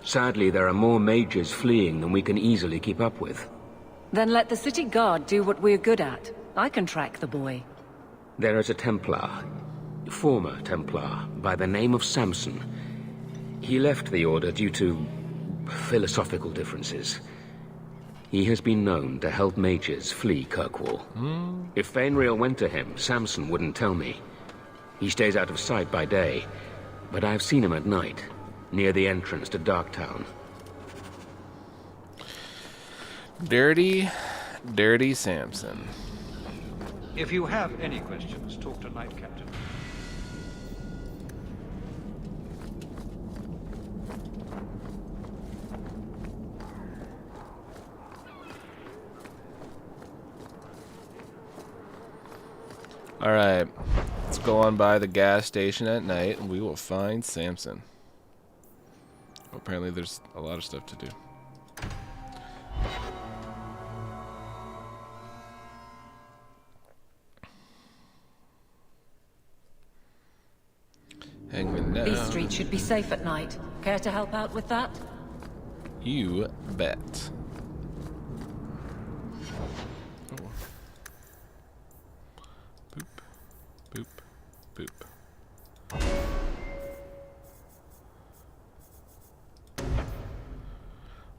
Sadly, there are more mages fleeing than we can easily keep up with. Then let the city guard do what we're good at. I can track the boy. There is a Templar, former Templar, by the name of Samson. He left the Order due to philosophical differences. He has been known to help mages flee Kirkwall. If Fainriel went to him, Samson wouldn't tell me. He stays out of sight by day, but I've seen him at night, near the entrance to Darktown. Dirty, dirty Samson. If you have any questions, talk to Knight Captain. Alright, let's go on by the gas station at night and we will find Samson. Well, apparently there's a lot of stuff to do. Hangman now. These streets should be safe at night. Care to help out with that? You bet. Boop, boop.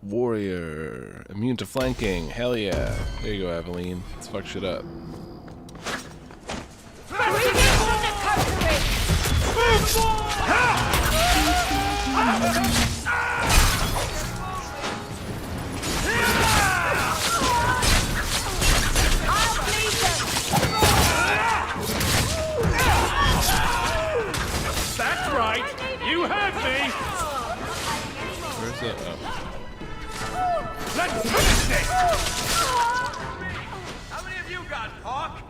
Warrior. Immune to flanking. Hell yeah. There you go, Aveline. Let's fuck shit up. That's right! You heard me! Where's that? Oh. Let's finish this! How many of you got, Hawke?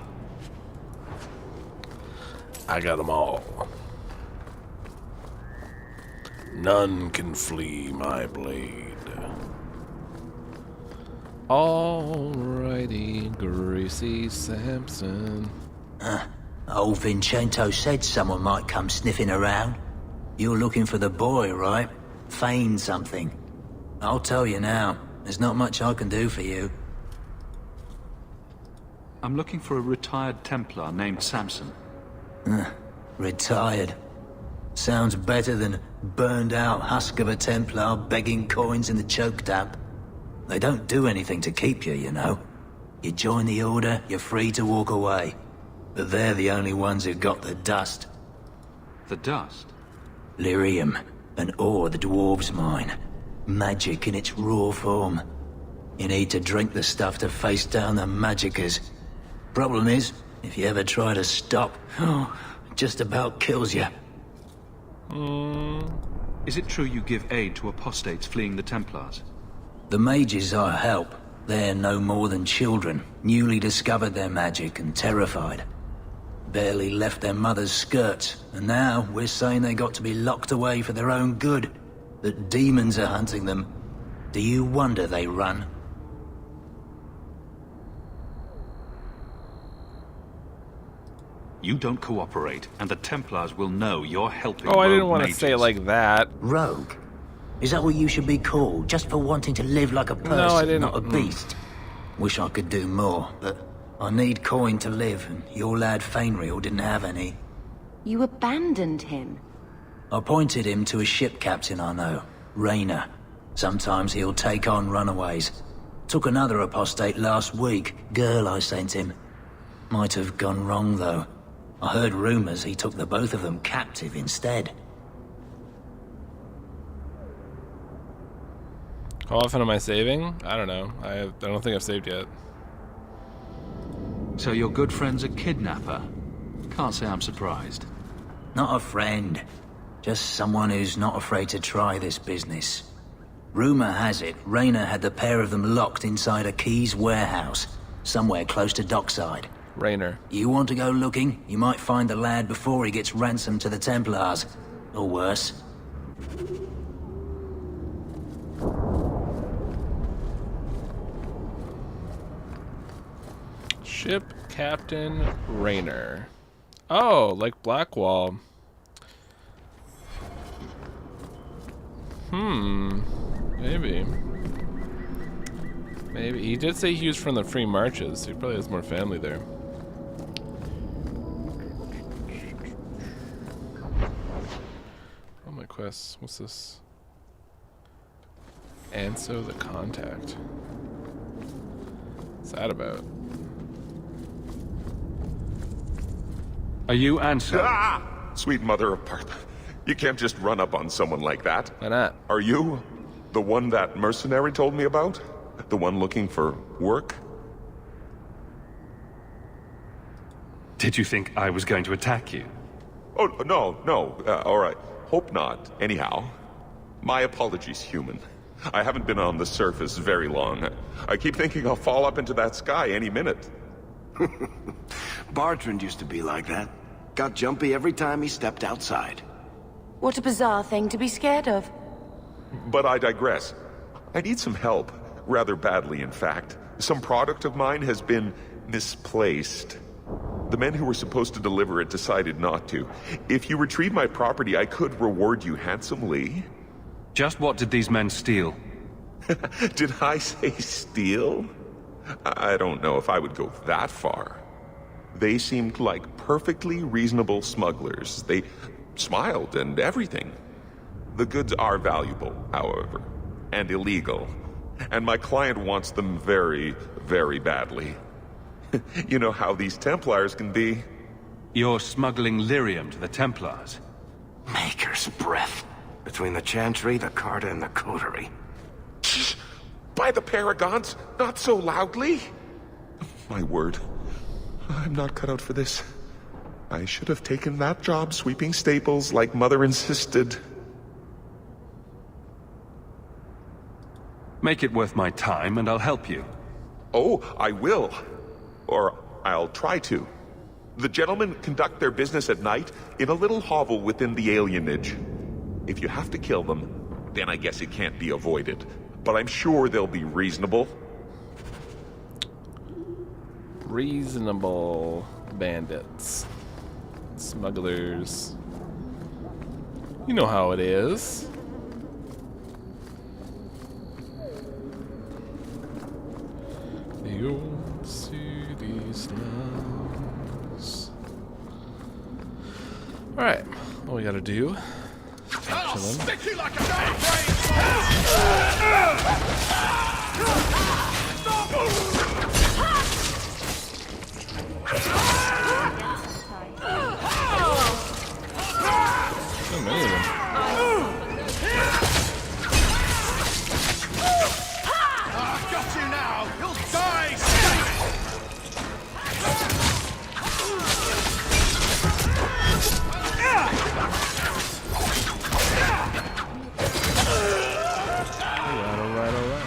I got them all. None can flee my blade. Alrighty, Greasy Samson. Old Vincento said someone might come sniffing around. You're looking for the boy, right? Feign something. I'll tell you now, there's not much I can do for you. I'm looking for a retired Templar named Samson. Retired. Sounds better than burned-out husk of a Templar begging coins in the choke damp. They don't do anything to keep you, you know. You join the Order, you're free to walk away. But they're the only ones who got the dust. The dust? Lyrium, an ore the dwarves mine. Magic in its raw form. You need to drink the stuff to face down the magicers. Problem is, if you ever try to stop, it just about kills you. Is it true you give aid to apostates fleeing the Templars? The mages I help. They're no more than children, newly discovered their magic and terrified. Barely left their mother's skirts, and now we're saying they got to be locked away for their own good. That demons are hunting them. Do you wonder they run? You don't cooperate, and the Templars will know you're helping. Oh, I didn't rogue want to mages. say it like that. Rogue? Is that what you should be called, just for wanting to live like a person, No, I didn't. not a beast? Wish I could do more, but I need coin to live, and your lad Fainriel didn't have any. You abandoned him. I pointed him to a ship captain I know, Rayner. Sometimes he'll take on runaways. Took another apostate last week, girl I sent him. Might have gone wrong, though. I heard rumors he took the both of them captive instead. How often am I saving? I don't know. I don't think I've saved yet. So your good friend's a kidnapper? Can't say I'm surprised. Not a friend. Just someone who's not afraid to try this business. Rumor has it, Rayner had the pair of them locked inside a Keys warehouse, somewhere close to dockside. Rayner. You want to go looking? You might find the lad before he gets ransomed to the Templars. Or worse. Ship Captain Rayner. Oh, like Blackwall. Maybe. Maybe. He did say he was from the Free Marches, so he probably has more family there. Oh, my quests. What's this? Anso the Contact. What's that about? Are you Anso? Ah! Sweet mother of Parth. You can't just run up on someone like that. Why not? Are you the one that mercenary told me about? The one looking for work? Did you think I was going to attack you? Oh, no. All right. Hope not. Anyhow, my apologies, human. I haven't been on the surface very long. I keep thinking I'll fall up into that sky any minute. Bartrand used to be like that. Got jumpy every time he stepped outside. What a bizarre thing to be scared of. But I digress. I need some help. Rather badly, in fact. Some product of mine has been misplaced. The men who were supposed to deliver it decided not to. If you retrieve my property, I could reward you handsomely. Just what did these men steal? Did I say steal? I don't know if I would go that far. They seemed like perfectly reasonable smugglers. They smiled and everything. The goods are valuable, however, and illegal. And my client wants them very, very badly. You know how these Templars can be. You're smuggling lyrium to the Templars? Maker's breath. Between the Chantry, the Carta, and the Coterie. Shh! By the Paragons, not so loudly! My word. I'm not cut out for this. I should have taken that job sweeping stables like Mother insisted. Make it worth my time and I'll help you. Oh, I will. Or I'll try to. The gentlemen conduct their business at night in a little hovel within the alienage. If you have to kill them, then I guess it can't be avoided. But I'm sure they'll be reasonable. Reasonable bandits. Smugglers. You know how it is. The old city slums. Alright. all we gotta do. Talk to them. Stick you like a So many of them. Got you now! You'll die! Alright.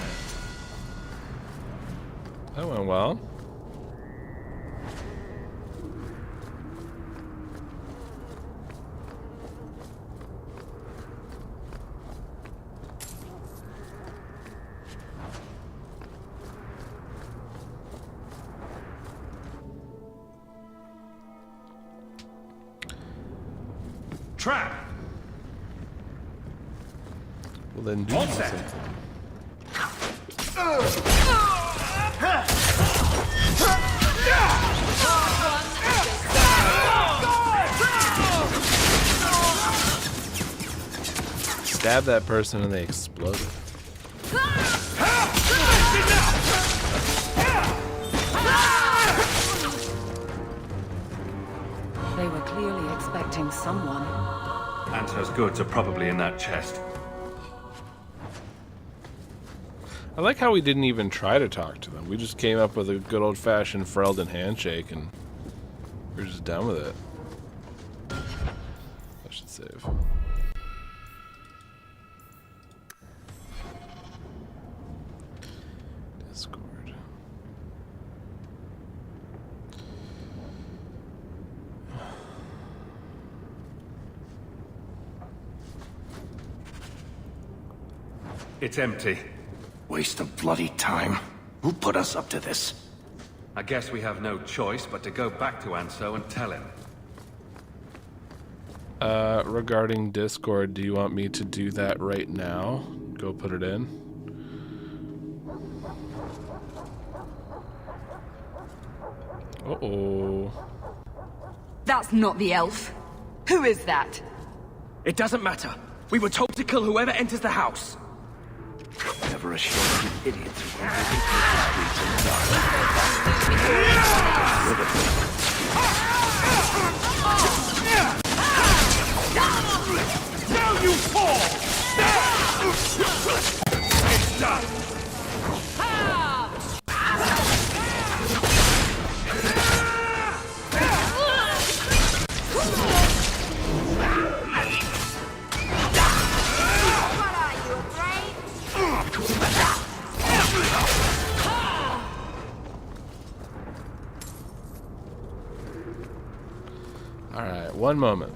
That went well. Trap! Well then do All set. something. Stab that person and they exploded. They were clearly expecting someone. Anto's goods are probably in that chest. I like how we didn't even try to talk to them. We just came up with a good old-fashioned Ferelden handshake and we're just done with it. I should save. Discord. It's empty. Waste of bloody time. Who put us up to this? I guess we have no choice but to go back to Anso and tell him. Regarding Discord, do you want me to do that right now? Go put it in. Uh-oh. That's not the elf. Who is that? It doesn't matter. We were told to kill whoever enters the house. Never a shortage of idiots who won't take the streets in the dark. Now you fall! It's done! All right, one moment.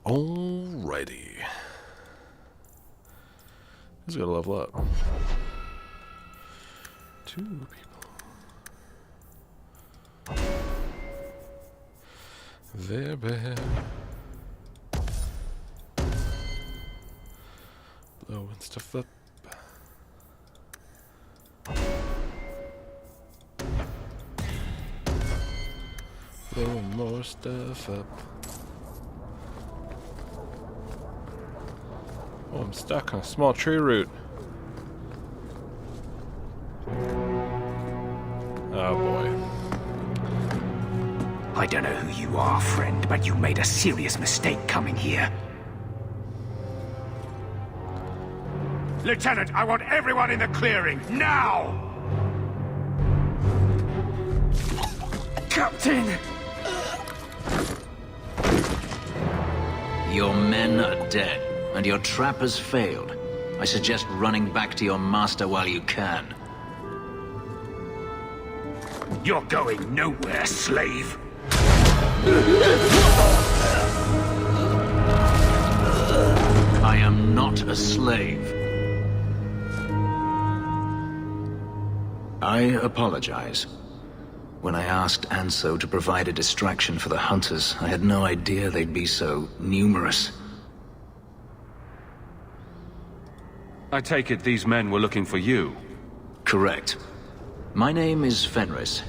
Alrighty. Who's gonna level up? 2 people. There, bear. Blowing stuff up. Blowing more stuff up. Oh, I'm stuck on a small tree root. Oh boy. I don't know who you are, friend, but you made a serious mistake coming here. Lieutenant, I want everyone in the clearing, now! Captain! Your men are dead, and your trap has failed. I suggest running back to your master while you can. You're going nowhere, slave! I am not a slave. I apologize. When I asked Anso to provide a distraction for the hunters, I had no idea they'd be so numerous. I take it these men were looking for you? Correct. My name is Fenris.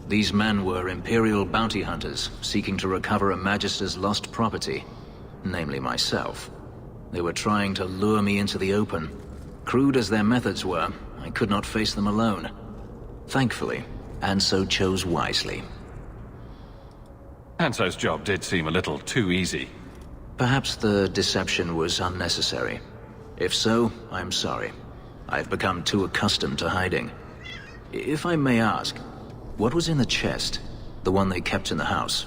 These men were Imperial bounty hunters, seeking to recover a Magister's lost property, namely myself. They were trying to lure me into the open. Crude as their methods were, I could not face them alone. Thankfully, Anso chose wisely. Anso's job did seem a little too easy. Perhaps the deception was unnecessary. If so, I'm sorry. I've become too accustomed to hiding. If I may ask, what was in the chest? The one they kept in the house?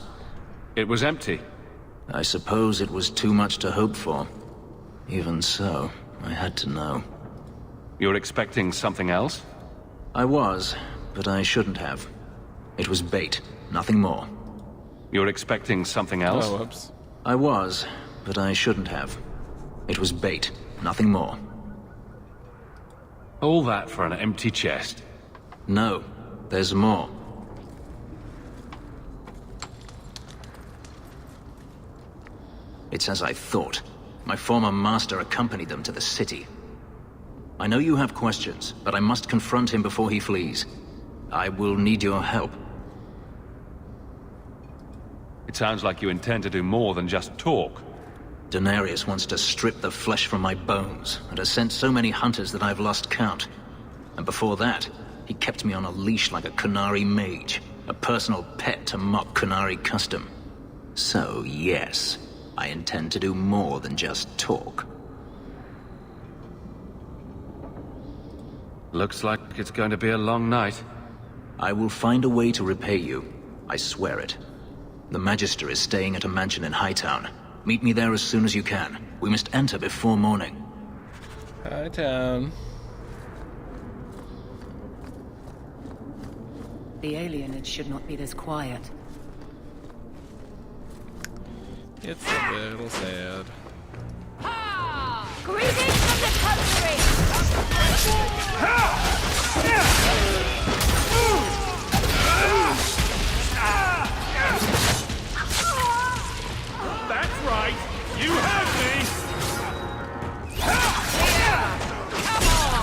It was empty. I suppose it was too much to hope for. Even so, I had to know. You're expecting something else? I was, but I shouldn't have. It was bait, nothing more. You're expecting something else? Oh, whoops. I was, but I shouldn't have. It was bait, nothing more. All that for an empty chest? No, there's more. It's as I thought. My former master accompanied them to the city. I know you have questions, but I must confront him before he flees. I will need your help. It sounds like you intend to do more than just talk. Daenerys wants to strip the flesh from my bones, and has sent so many hunters that I've lost count. And before that, he kept me on a leash like a Qunari mage, a personal pet to mock Qunari custom. So, yes, I intend to do more than just talk. Looks like it's going to be a long night. I will find a way to repay you. I swear it. The Magister is staying at a mansion in Hightown. Meet me there as soon as you can. We must enter before morning. Hightown. The alienage should not be this quiet. It's a little sad. Greetings from the country! That's right! You heard me! Come on!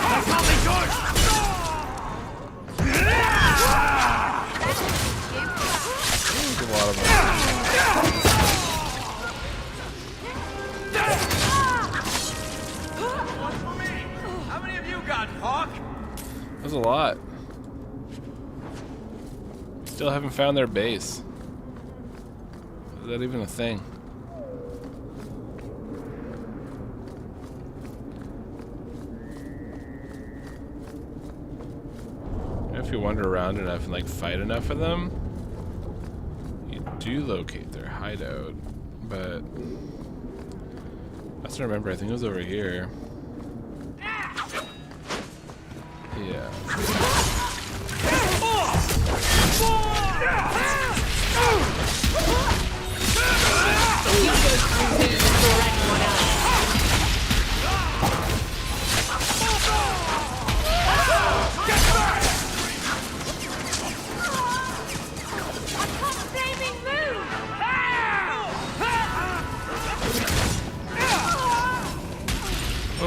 That's not be good! There's a lot of them. How many of you got, Hawke? There's a lot. Still haven't found their base. Is that even a thing? If you wander around enough and like fight enough of them, you do locate their hideout. But I still remember, I think it was over here. Yeah.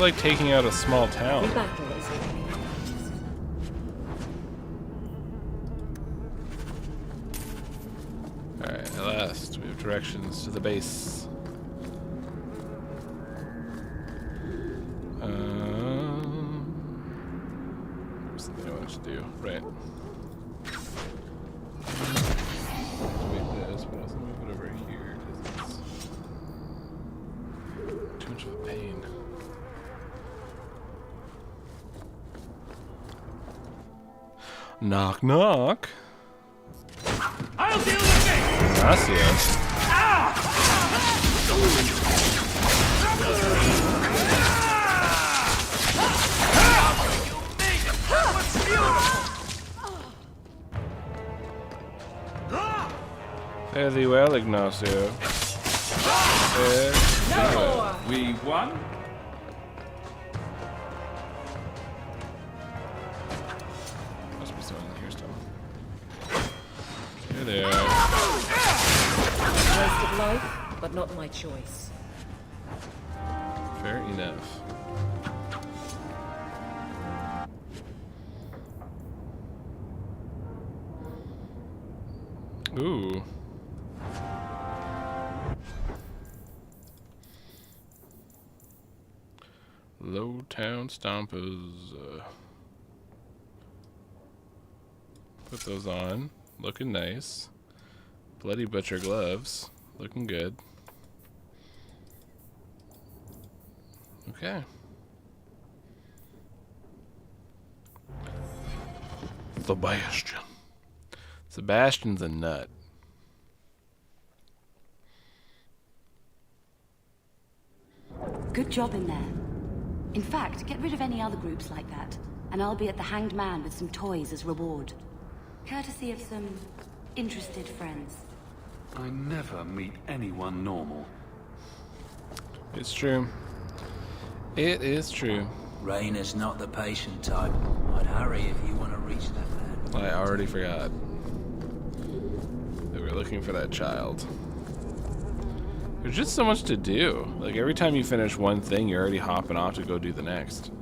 like taking out a small town. Alright, at last, we have directions to the base. Something I wanted to do, right. Wait this, but also move it over here, because it's too much of a pain. Knock, knock. I'll deal with it! Gracias. Fare thee well, Ignacio. We won? Must be someone in here still. Hey there. Wasted life, but not my choice. Fair enough. Ooh. Low Town Stompers. Put those on. Looking nice. Bloody Butcher gloves. Looking good. Okay. Sebastian. Sebastian's a nut. Good job in there. In fact, get rid of any other groups like that, and I'll be at the Hanged Man with some toys as reward. Courtesy of some interested friends. I never meet anyone normal. It's true. It is true. Raynor's not the patient type. I'd hurry if you want to reach that man. I already forgot that we're looking for that child. There's just so much to do. Like, every time you finish one thing, you're already hopping off to go do the next.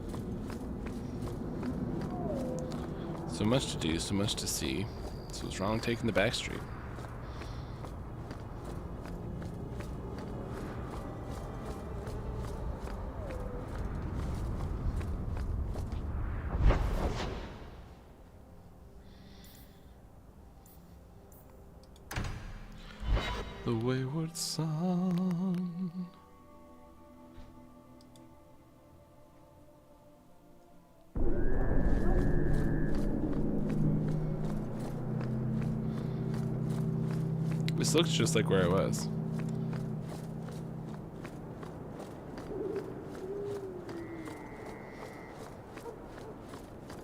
So much to do, so much to see. So what's wrong with taking the back street? The wayward son. This looks just like where I was.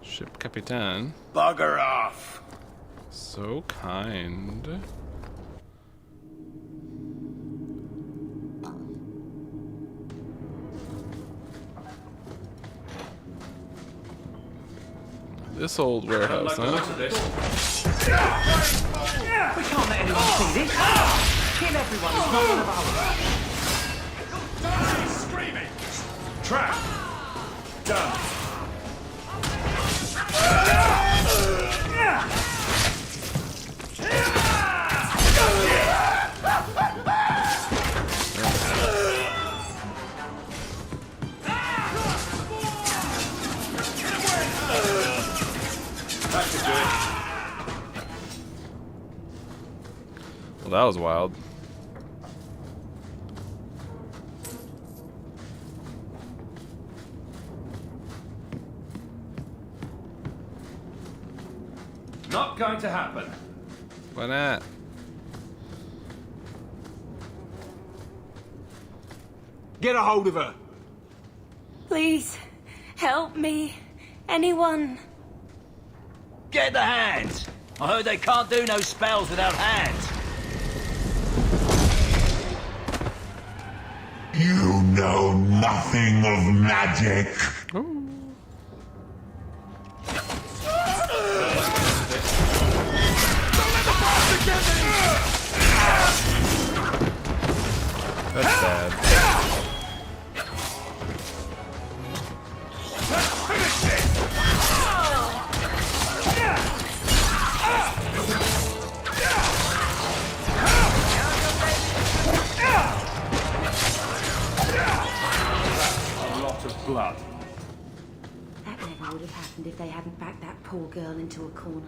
Ship Capitan. Bugger off! So kind. This old warehouse, huh? We can't let anyone see this. Kill everyone, it's not one of ours. Die screaming! Trap! Done! Well, that was wild. Not going to happen. Why not? Get a hold of her. Please, help me. Anyone. Get the hands! I heard they can't do no spells without hands. You know nothing of magic. That's bad. blood. That never would have happened if they hadn't backed that poor girl into a corner.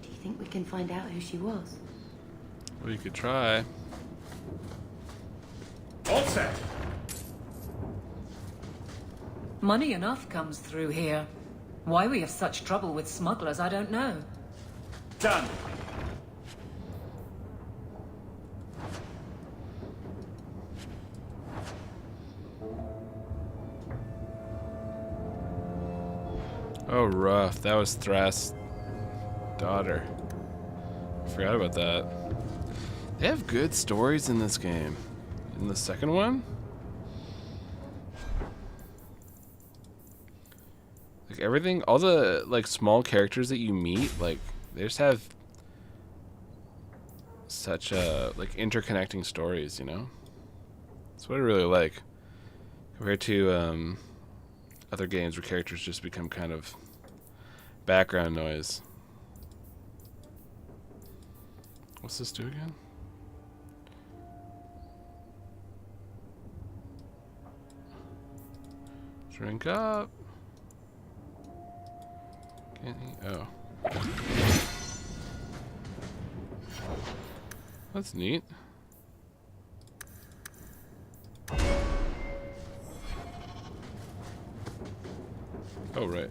Do you think we can find out who she was? We could try. All set. Money enough comes through here. Why we have such trouble with smugglers, I don't know. Done. Oh, rough. That was Thrast's daughter. Forgot about that. They have good stories in this game. In the second one? Like everything, all the like small characters that you meet, like they just have such like interconnecting stories, you know? That's what I really like. Compared to other games where characters just become kind of background noise. What's this do again? Drink up. Can't eat. Oh. That's neat. Oh, right.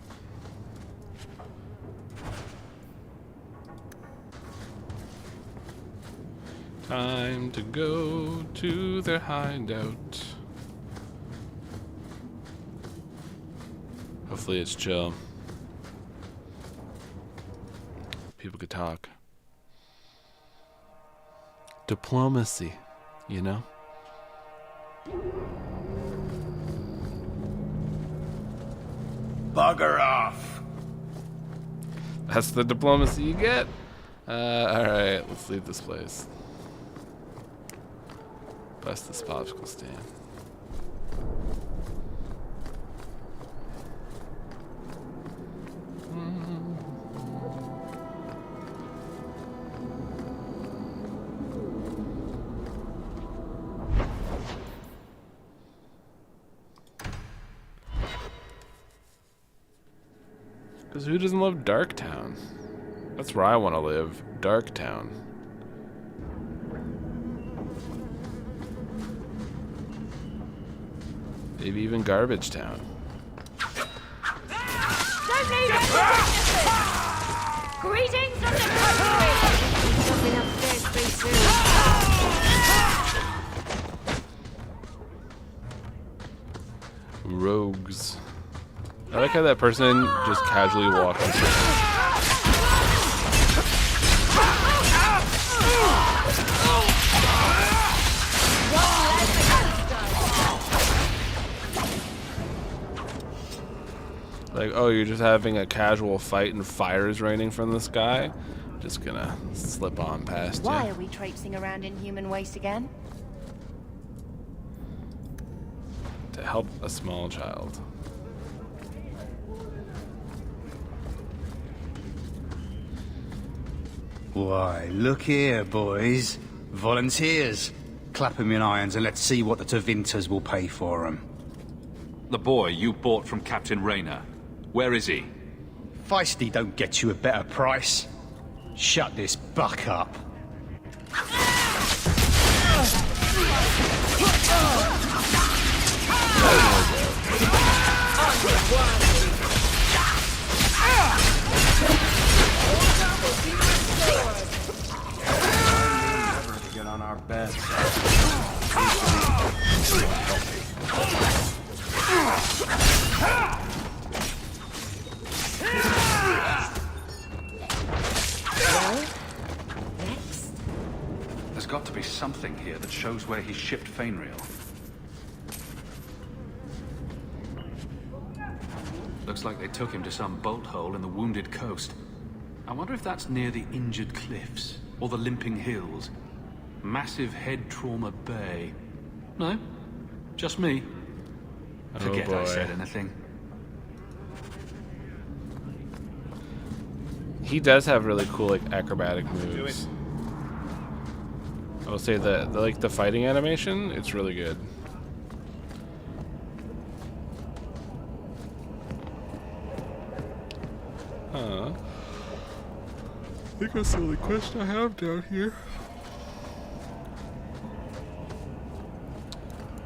Time to go to their hideout. Hopefully it's chill. People could talk. Diplomacy, you know? Bugger off! That's the diplomacy you get. Alright, let's leave this place. Bust this popsicle stand. Because who doesn't love Darktown? That's where I want to live. Darktown. Maybe even Garbage Town. Don't need any witnesses! Greetings from the country! Something upstairs pretty soon. Rogues. I like how that person just casually walks into like, oh, you're just having a casual fight and fire is raining from the sky? Just gonna slip on past Why you. are we traipsing around in human waste again? To help a small child. Why, look here, boys. Volunteers. Clap 'em in irons and let's see what the Tevinters will pay for 'em. The boy you bought from Captain Rayner. Where is he? Feisty don't get you a better price. Shut this buck up. Never to get on our beds. There's got to be something here that shows where he shipped Fainreal. Looks like they took him to some bolt hole in the Wounded Coast. I wonder if that's near the Injured Cliffs, or the Limping Hills. Massive Head Trauma Bay. No? Just me? Forget I said anything. He does have really cool, like, acrobatic moves. I will say that, like, the fighting animation, it's really good. I think that's the only quest I have down here.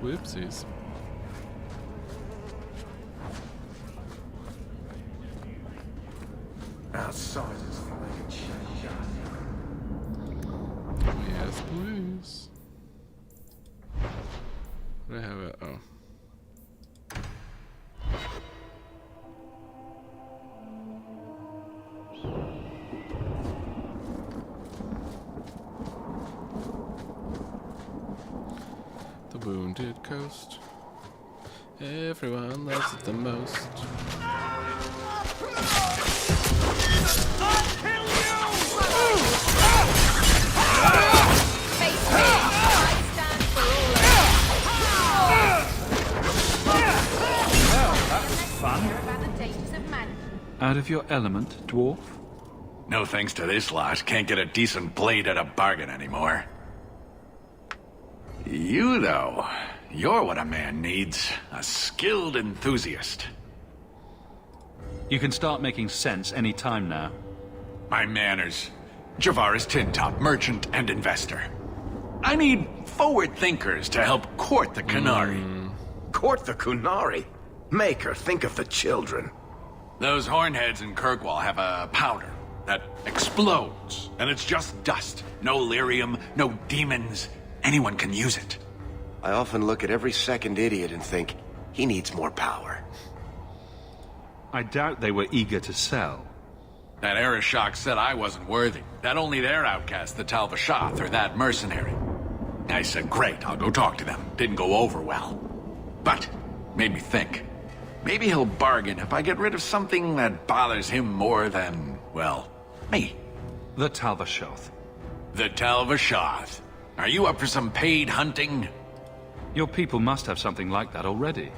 Whoopsies. Outside is like a change. Yes, please. What do I have it? Oh. The Wounded Coast. Everyone loves it the most. Out of your element, dwarf? No thanks to this lot. Can't get a decent blade at a bargain anymore. You, though, you're what a man needs. A skilled enthusiast. You can start making sense any time now. My manners. Javaris Tintop, merchant and investor. I need forward thinkers to help court the Qunari. Court the Qunari? Maker, think of the children. Those hornheads in Kirkwall have a powder that explodes, and it's just dust. No lyrium, no demons. Anyone can use it. I often look at every second idiot and think, he needs more power. I doubt they were eager to sell. That Arishok said I wasn't worthy. That only their outcast, the Talvashath, or that mercenary. I said, great, I'll go talk to them. Didn't go over well. But, made me think. Maybe he'll bargain if I get rid of something that bothers him more than, well, me. The Talvashath. The Talvashath. Are you up for some paid hunting? Your people must have something like that already.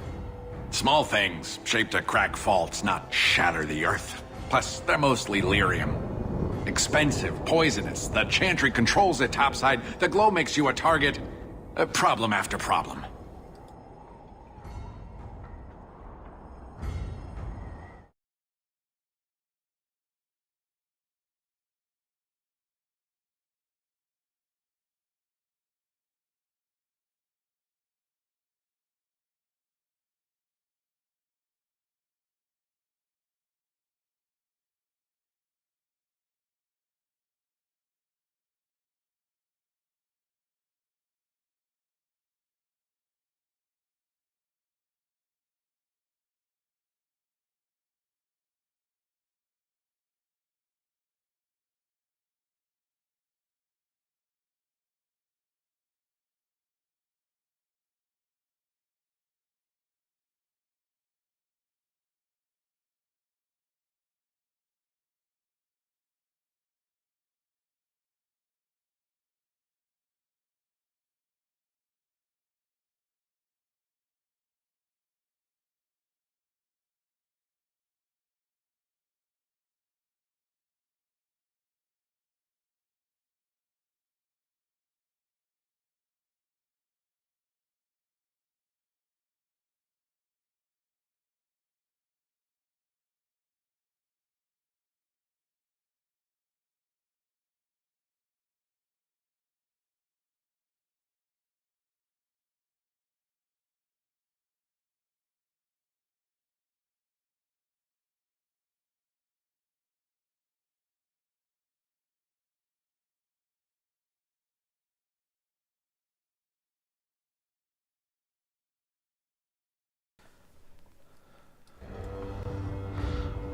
Small things, shaped to crack faults, not shatter the earth. Plus, they're mostly lyrium. Expensive, poisonous. The Chantry controls it topside. The glow makes you a target. Problem after problem.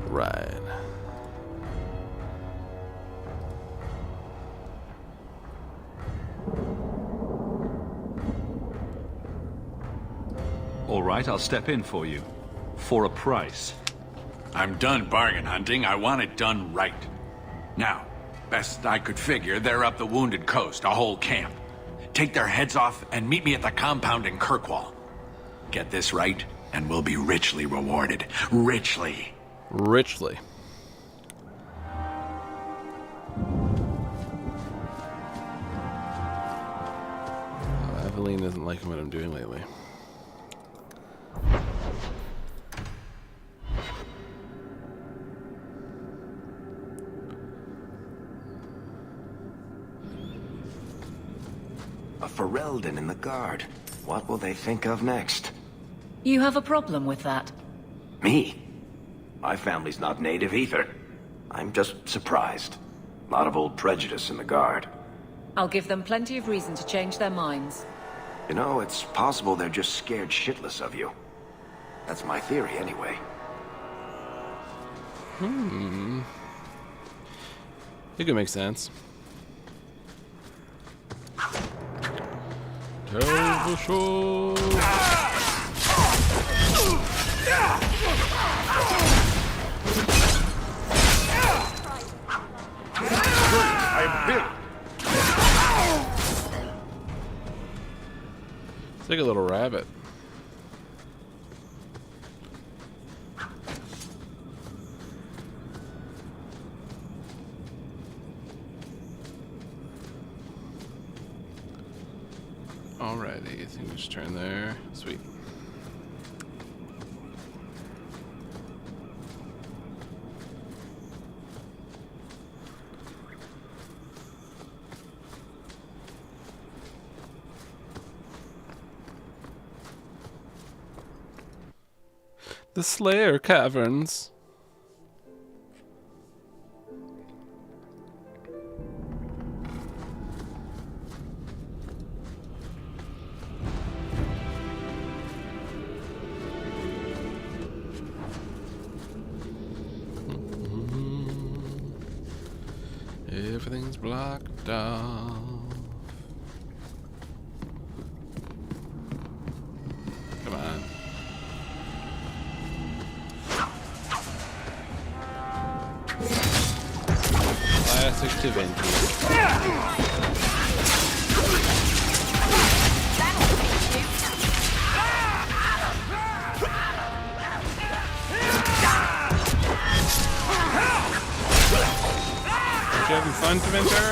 Right. All right, I'll step in for you. For a price. I'm done bargain hunting. I want it done right. Now, best I could figure, they're up the Wounded Coast, a whole camp. Take their heads off and meet me at the compound in Kirkwall. Get this right, and we'll be richly rewarded. Richly. Richly. Evelyn isn't liking what I'm doing lately. Weldon in the Guard. What will they think of next? You have a problem with that? Me? My family's not native either. I'm just surprised. A lot of old prejudice in the Guard. I'll give them plenty of reason to change their minds. You know, it's possible they're just scared shitless of you. That's my theory, anyway. It could make sense. Tell the show. I'm Bill. It's like a little rabbit. Alrighty, I think we just turn there. Sweet. The Slayer Caverns. Everything's blocked off. Come on. Classic Da Vinci. You having fun, Dementor?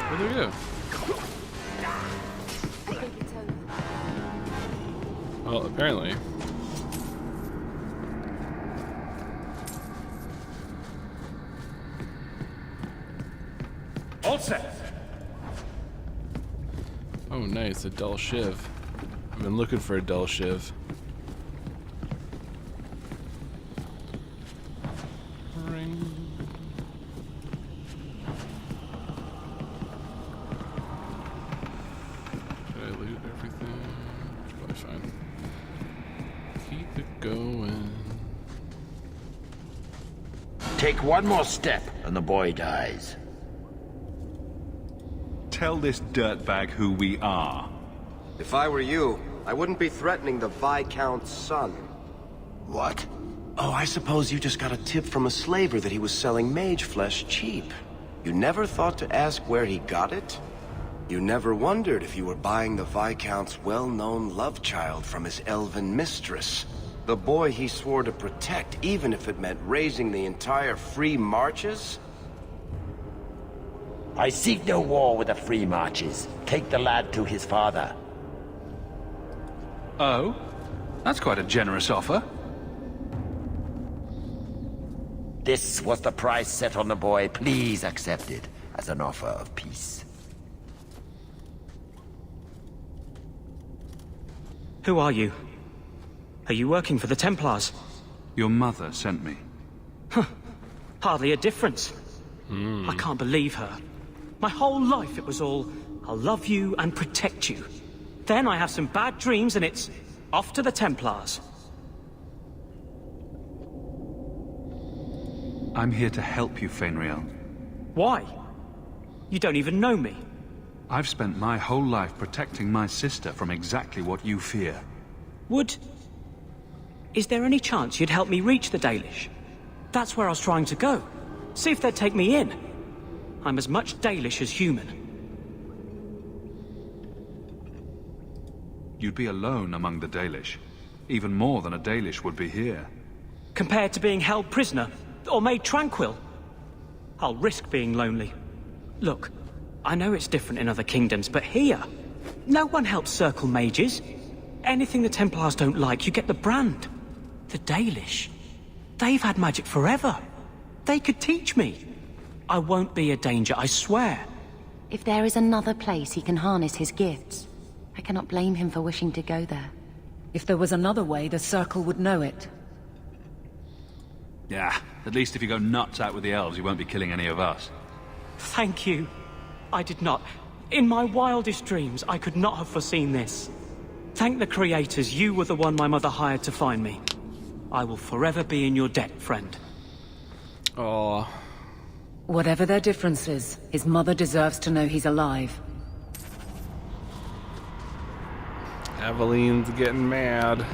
Where'd they go? Well, apparently. All set. Oh, nice, a dull shiv. I've been looking for a dull shiv. Ring. Should I loot everything? Probably fine. Keep it going. Take one more step and the boy dies. Tell this dirtbag who we are. If I were you, I wouldn't be threatening the Viscount's son. What? Oh, I suppose you just got a tip from a slaver that he was selling mage flesh cheap. You never thought to ask where he got it? You never wondered if you were buying the Viscount's well-known love child from his elven mistress. The boy he swore to protect, even if it meant raising the entire Free Marches? I seek no war with the Free Marches. Take the lad to his father. Oh? That's quite a generous offer. This was the price set on the boy. Please accept it as an offer of peace. Who are you? Are you working for the Templars? Your mother sent me. Huh. Hardly a difference. I can't believe her. My whole life it was all, I'll love you and protect you. Then I have some bad dreams and it's off to the Templars. I'm here to help you, Fenriel. Why? You don't even know me. I've spent my whole life protecting my sister from exactly what you fear. Is there any chance you'd help me reach the Dalish? That's where I was trying to go. See if they'd take me in. I'm as much Dalish as human. You'd be alone among the Dalish. Even more than a Dalish would be here. Compared to being held prisoner, or made tranquil, I'll risk being lonely. Look, I know it's different in other kingdoms, but here, no one helps circle mages. Anything the Templars don't like, you get the brand. The Dalish. They've had magic forever. They could teach me. I won't be a danger, I swear. If there is another place he can harness his gifts, I cannot blame him for wishing to go there. If there was another way, the Circle would know it. Yeah, at least if you go nuts out with the elves, you won't be killing any of us. Thank you. I did not. In my wildest dreams, I could not have foreseen this. Thank the creators, you were the one my mother hired to find me. I will forever be in your debt, friend. Oh. Whatever their differences, his mother deserves to know he's alive. Aveline's getting mad.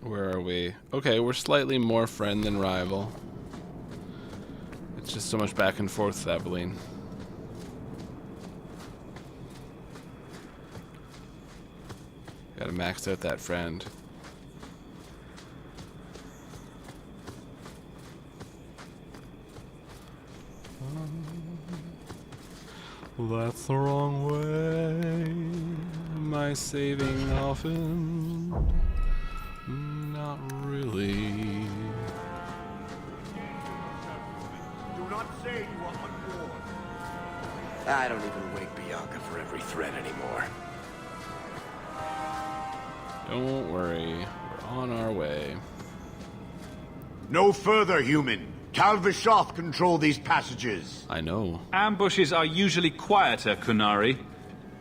Where are we? Okay, we're slightly more friend than rival. It's just so much back and forth with Aveline. Gotta max out that friend. That's the wrong way. Am I saving often? Not really. Do not say you are on board. I don't even wake Bianca for every threat anymore. Don't worry, we're on our way. No further, human. Tal Vishoth control these passages. I know. Ambushes are usually quieter, Kunari.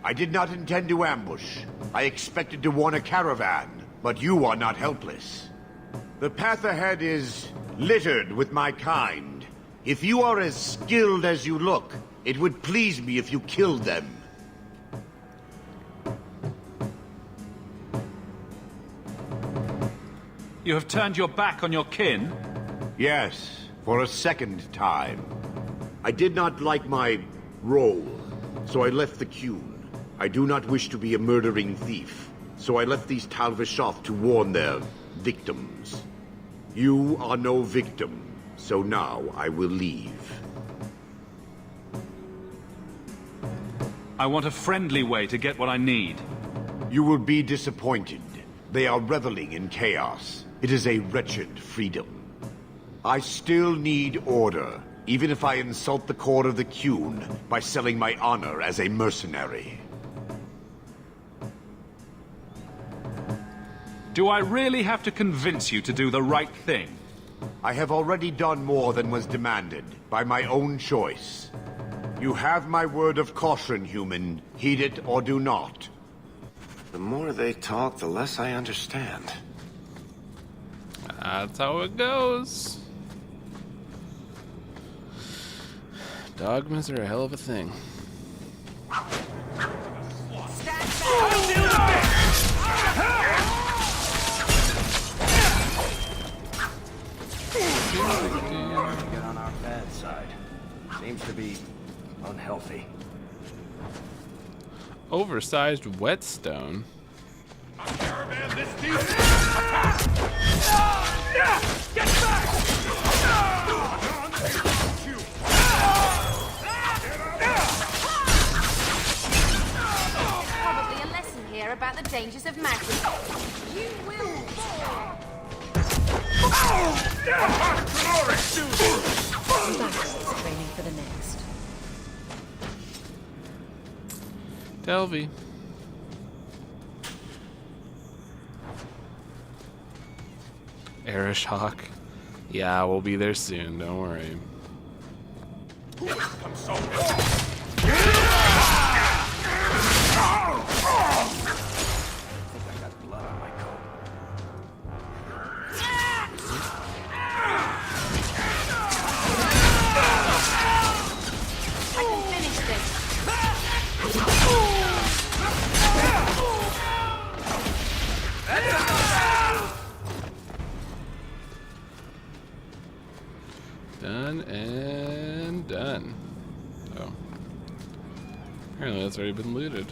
I did not intend to ambush. I expected to warn a caravan, but you are not helpless. The path ahead is littered with my kind. If you are as skilled as you look, it would please me if you killed them. You have turned your back on your kin? Yes, for a second time. I did not like my role, so I left the Qun. I do not wish to be a murdering thief, so I left these Tal Vishoth to warn their victims. You are no victim, so now I will leave. I want a friendly way to get what I need. You will be disappointed. They are reveling in chaos. It is a wretched freedom. I still need order, even if I insult the core of the Qun by selling my honor as a mercenary. Do I really have to convince you to do the right thing? I have already done more than was demanded, by my own choice. You have my word of caution, human. Heed it or do not. The more they talk, the less I understand. That's how it goes. Dogmas are a hell of a thing. Get on our bad side. Seems to be unhealthy. Oversized whetstone. Caravan this deep. Attack! Get back! Probably a lesson here about the dangers of magic. You will fall. Training for the next. Delvey. Erish Hawke. Yeah, we'll be there soon, don't worry. I'm so Done and done. Oh. Apparently that's already been looted.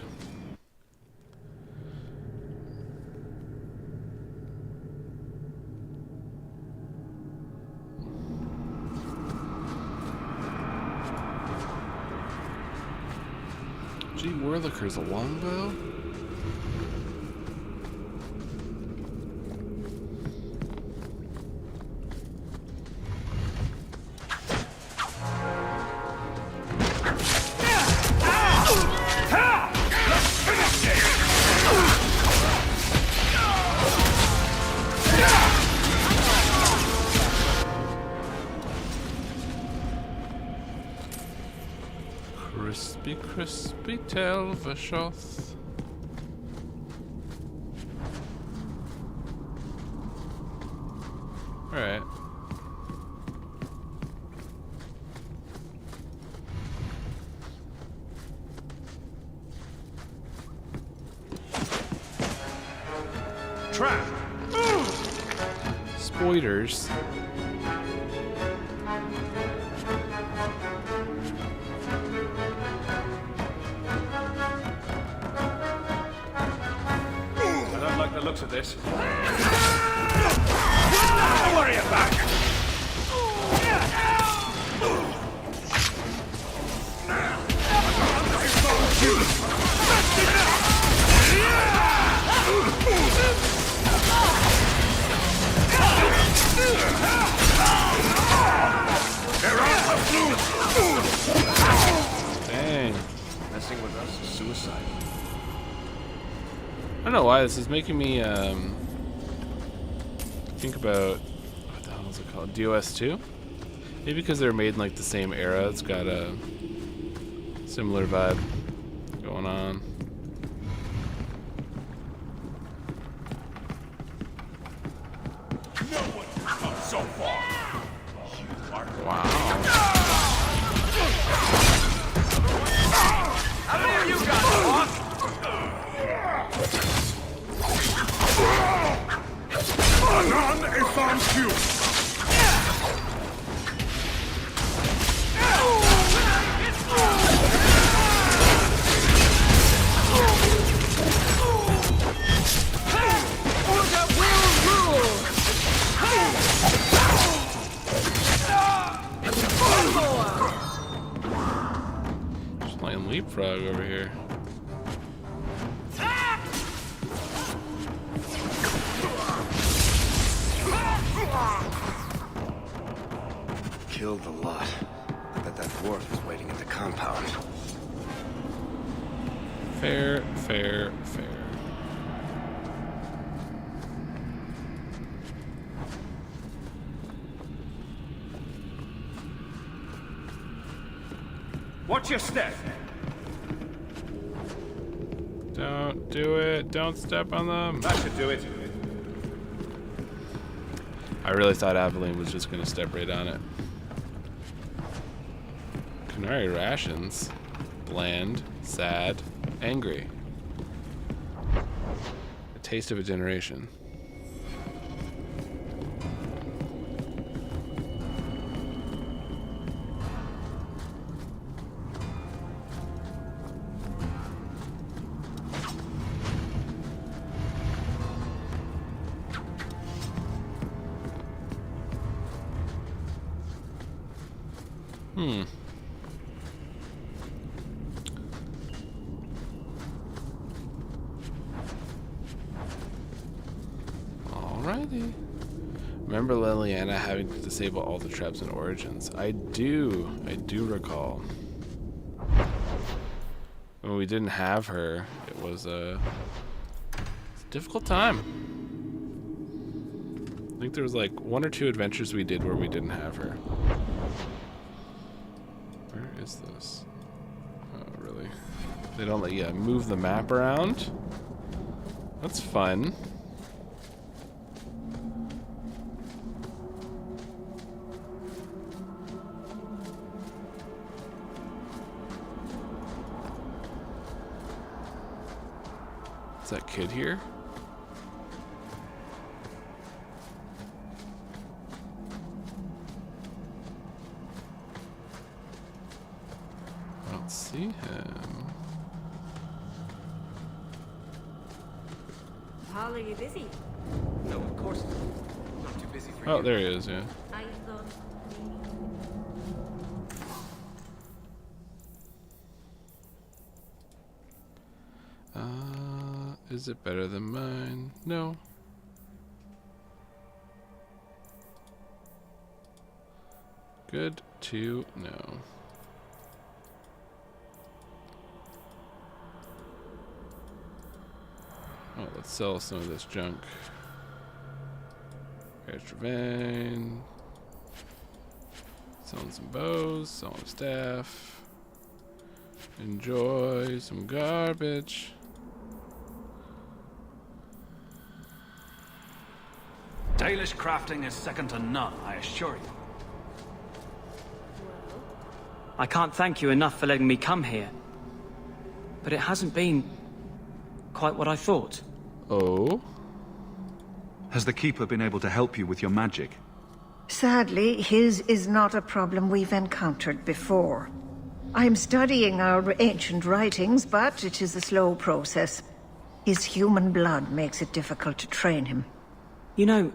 Gee, Whirliker's a longbow? Crispy, crispy Telvershoth. Alright. Trap! Spoilers. I don't like the looks of this. Don't worry about it. Dang. Messing with us is suicide. I don't know why this is making me think about what the hell is it called? DOS 2? Maybe because they're made in like the same era. It's got a similar vibe going on. No one can come so far. Wow. How many of you got Hawke? None is on cue. Order will rule! Just playing leapfrog over here. Killed the lot. I bet that dwarf is waiting at the compound. Fair, fair, fair. Watch your step. Don't do it. Don't step on them. That should do it. I really thought Aveline was just going to step right on it. Canary rations. Bland, sad, angry. A taste of a generation. Alrighty. Remember Liliana having to disable all the traps in Origins? I do recall. When we didn't have her, it was a difficult time. I think there was like 1 or 2 adventures we did where we didn't have her. Where is this? Oh, really? They don't let you move the map around? That's fun. Is that kid here? I don't see him. Paul, are you busy? No, of course not. Not too busy for you. Oh, there he is, yeah. I thought... Is it better than mine? No. Good to know. Oh, let's sell some of this junk. Extra vein. Selling some bows, selling staff. Enjoy some garbage. Dalish crafting is second to none, I assure you. I can't thank you enough for letting me come here. But it hasn't been quite what I thought. Oh? Has the Keeper been able to help you with your magic? Sadly, his is not a problem we've encountered before. I'm studying our ancient writings, but it is a slow process. His human blood makes it difficult to train him. You know,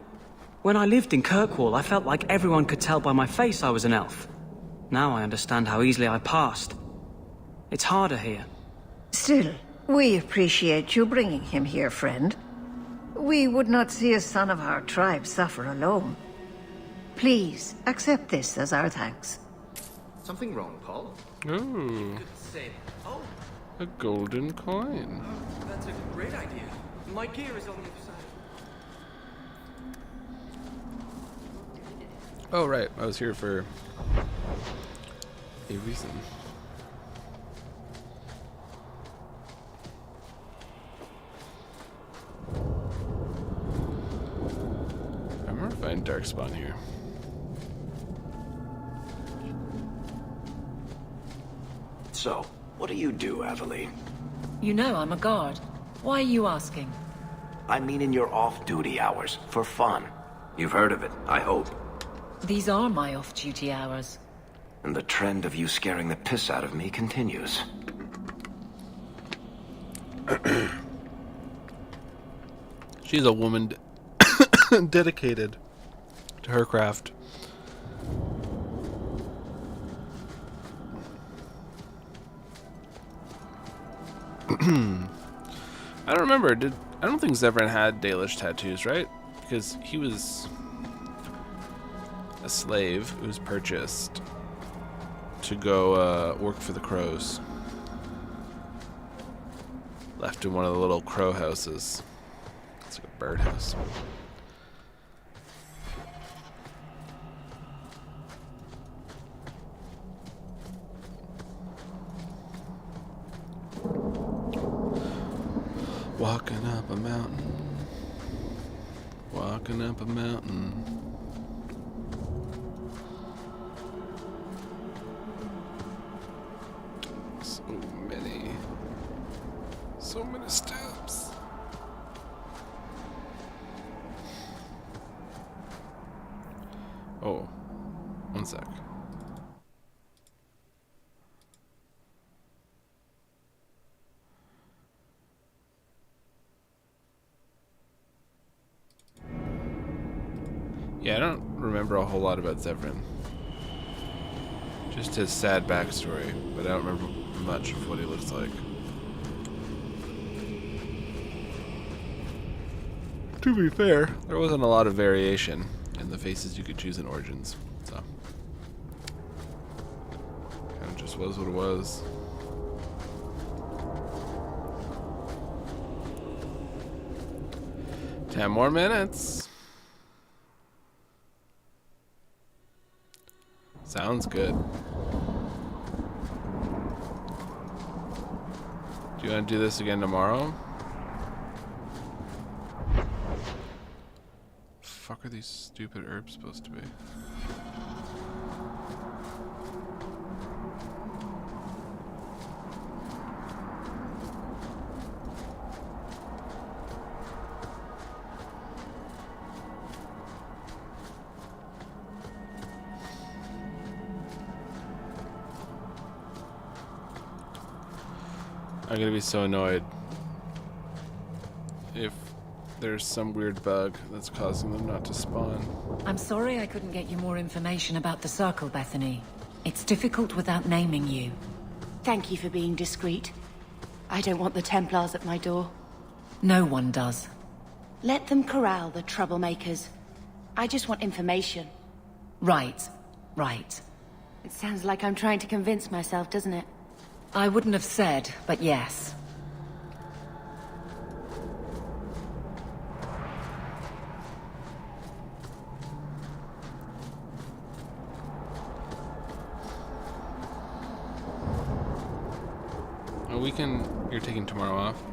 when I lived in Kirkwall, I felt like everyone could tell by my face I was an elf. Now I understand how easily I passed. It's harder here. Still, we appreciate you bringing him here, friend. We would not see a son of our tribe suffer alone. Please, accept this as our thanks. Something wrong, Paul? Ooh. Good save. Oh, A golden coin. that's a great idea. My gear is on the other side. Oh, right. I was here for a reason. I remember finding Darkspawn here. So, what do you do, Aveline? You know I'm a guard. Why are you asking? I mean in your off-duty hours, for fun. You've heard of it, I hope. These are my off-duty hours. And the trend of you scaring the piss out of me continues. She's a woman dedicated to her craft. I don't remember. I don't think Zevran had Dalish tattoos, right? Because he was a slave who was purchased to go work for the crows. Left in one of the little crow houses. It's like a birdhouse. Walking up a mountain. Walking up a mountain. So many steps. Oh, one sec. Yeah, I don't remember a whole lot about Zevran. Just his sad backstory, but I don't remember much of what he looks like. To be fair, there wasn't a lot of variation in the faces you could choose in Origins, so kind of just was what it was. Ten more minutes. Sounds good. Do you want to do this again tomorrow? Fuck are these stupid herbs supposed to be? I'm gonna be so annoyed if there's some weird bug that's causing them not to spawn. I'm sorry I couldn't get you more information about the Circle, Bethany. It's difficult without naming you. Thank you for being discreet. I don't want the Templars at my door. No one does. Let them corral the troublemakers. I just want information. Right. Right. It sounds like I'm trying to convince myself, doesn't it? I wouldn't have said, but yes. You're taking tomorrow off?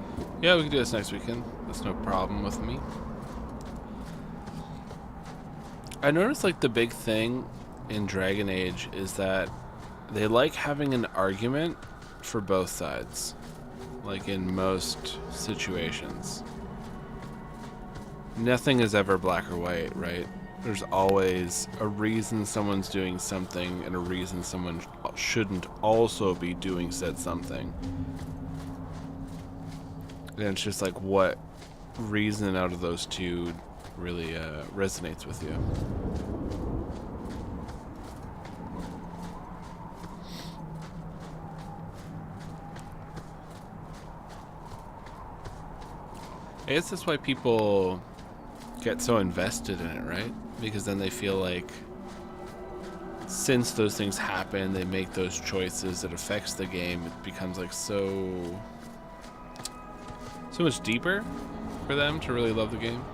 Yeah, we can do this next weekend. That's no problem with me. I noticed like the big thing in Dragon Age is that they like having an argument for both sides. Like in most situations. Nothing is ever black or white, right? There's always a reason someone's doing something and a reason someone shouldn't also be doing said something. And it's just like what reason out of those two really resonates with you. I guess that's why people get so invested in it, right? Because then they feel like since those things happen, they make those choices, it affects the game, it becomes like so much deeper for them to really love the game.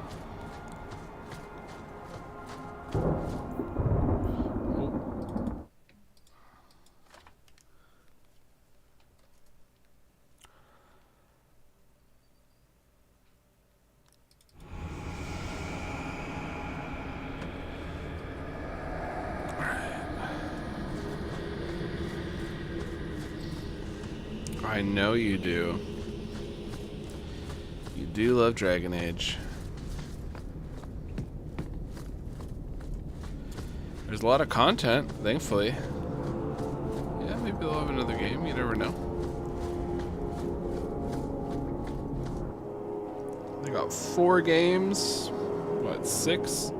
I know you do. You do love Dragon Age. There's a lot of content, thankfully. Yeah, maybe they'll have another game, you never know. They got 4 games, what, 6?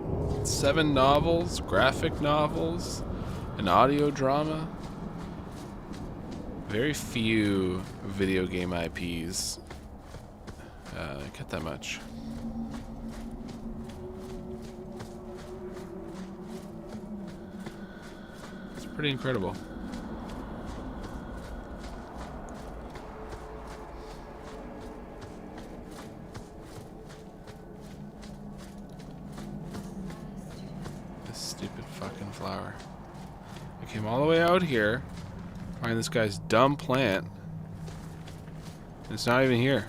7 novels, graphic novels, an audio drama. Very few video game IPs get that much. It's pretty incredible. This stupid fucking flower. I came all the way out here. Find this guy's dumb plant. It's not even here.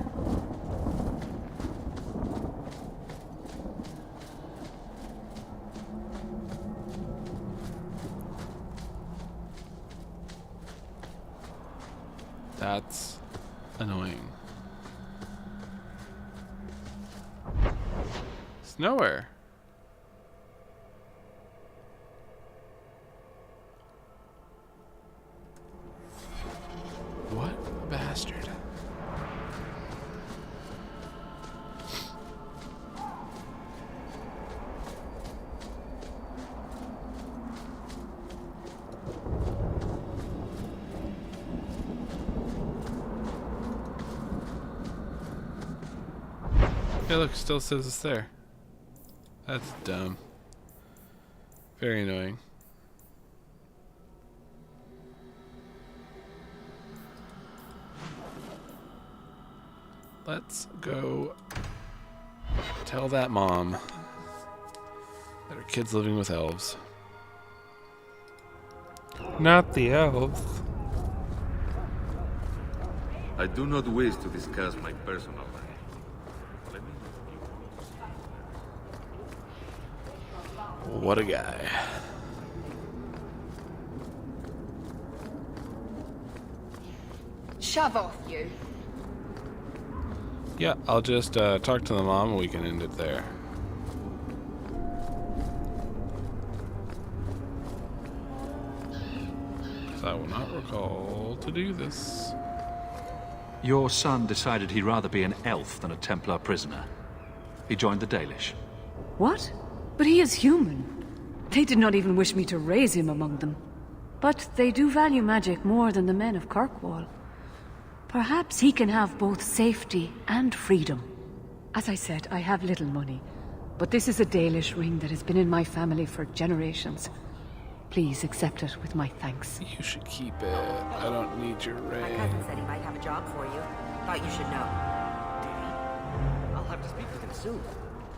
That's annoying. It's nowhere. What a bastard. Hey, look, still says it's there. That's dumb. Very annoying. Let's go tell that mom that her kid's living with elves. Not the elves. I do not wish to discuss my personal life. What a guy. Shove off, you. Yeah, I'll just talk to the mom and we can end it there. I will not recall to do this. Your son decided he'd rather be an elf than a Templar prisoner. He joined the Dalish. What? But he is human. They did not even wish me to raise him among them. But they do value magic more than the men of Kirkwall. Perhaps he can have both safety and freedom. As I said, I have little money, but this is a Dalish ring that has been in my family for generations. Please accept it with my thanks. You should keep it. I don't need your ring. My cousin said he might have a job for you. Thought you should know. I'll have to speak with him soon.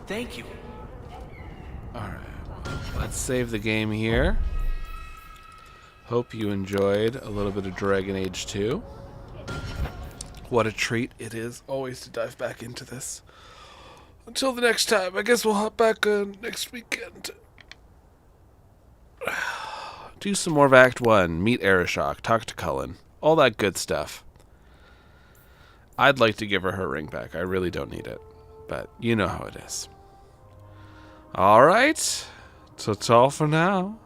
Thank you. Alright, let's save the game here. Hope you enjoyed a little bit of Dragon Age 2. What a treat it is always to dive back into this. Until the next time, I guess we'll hop back next weekend. Do some more of Act 1, meet Arishok, talk to Cullen, all that good stuff. I'd like to give her ring back. I really don't need it, but you know how it is. Alright, that's all for now.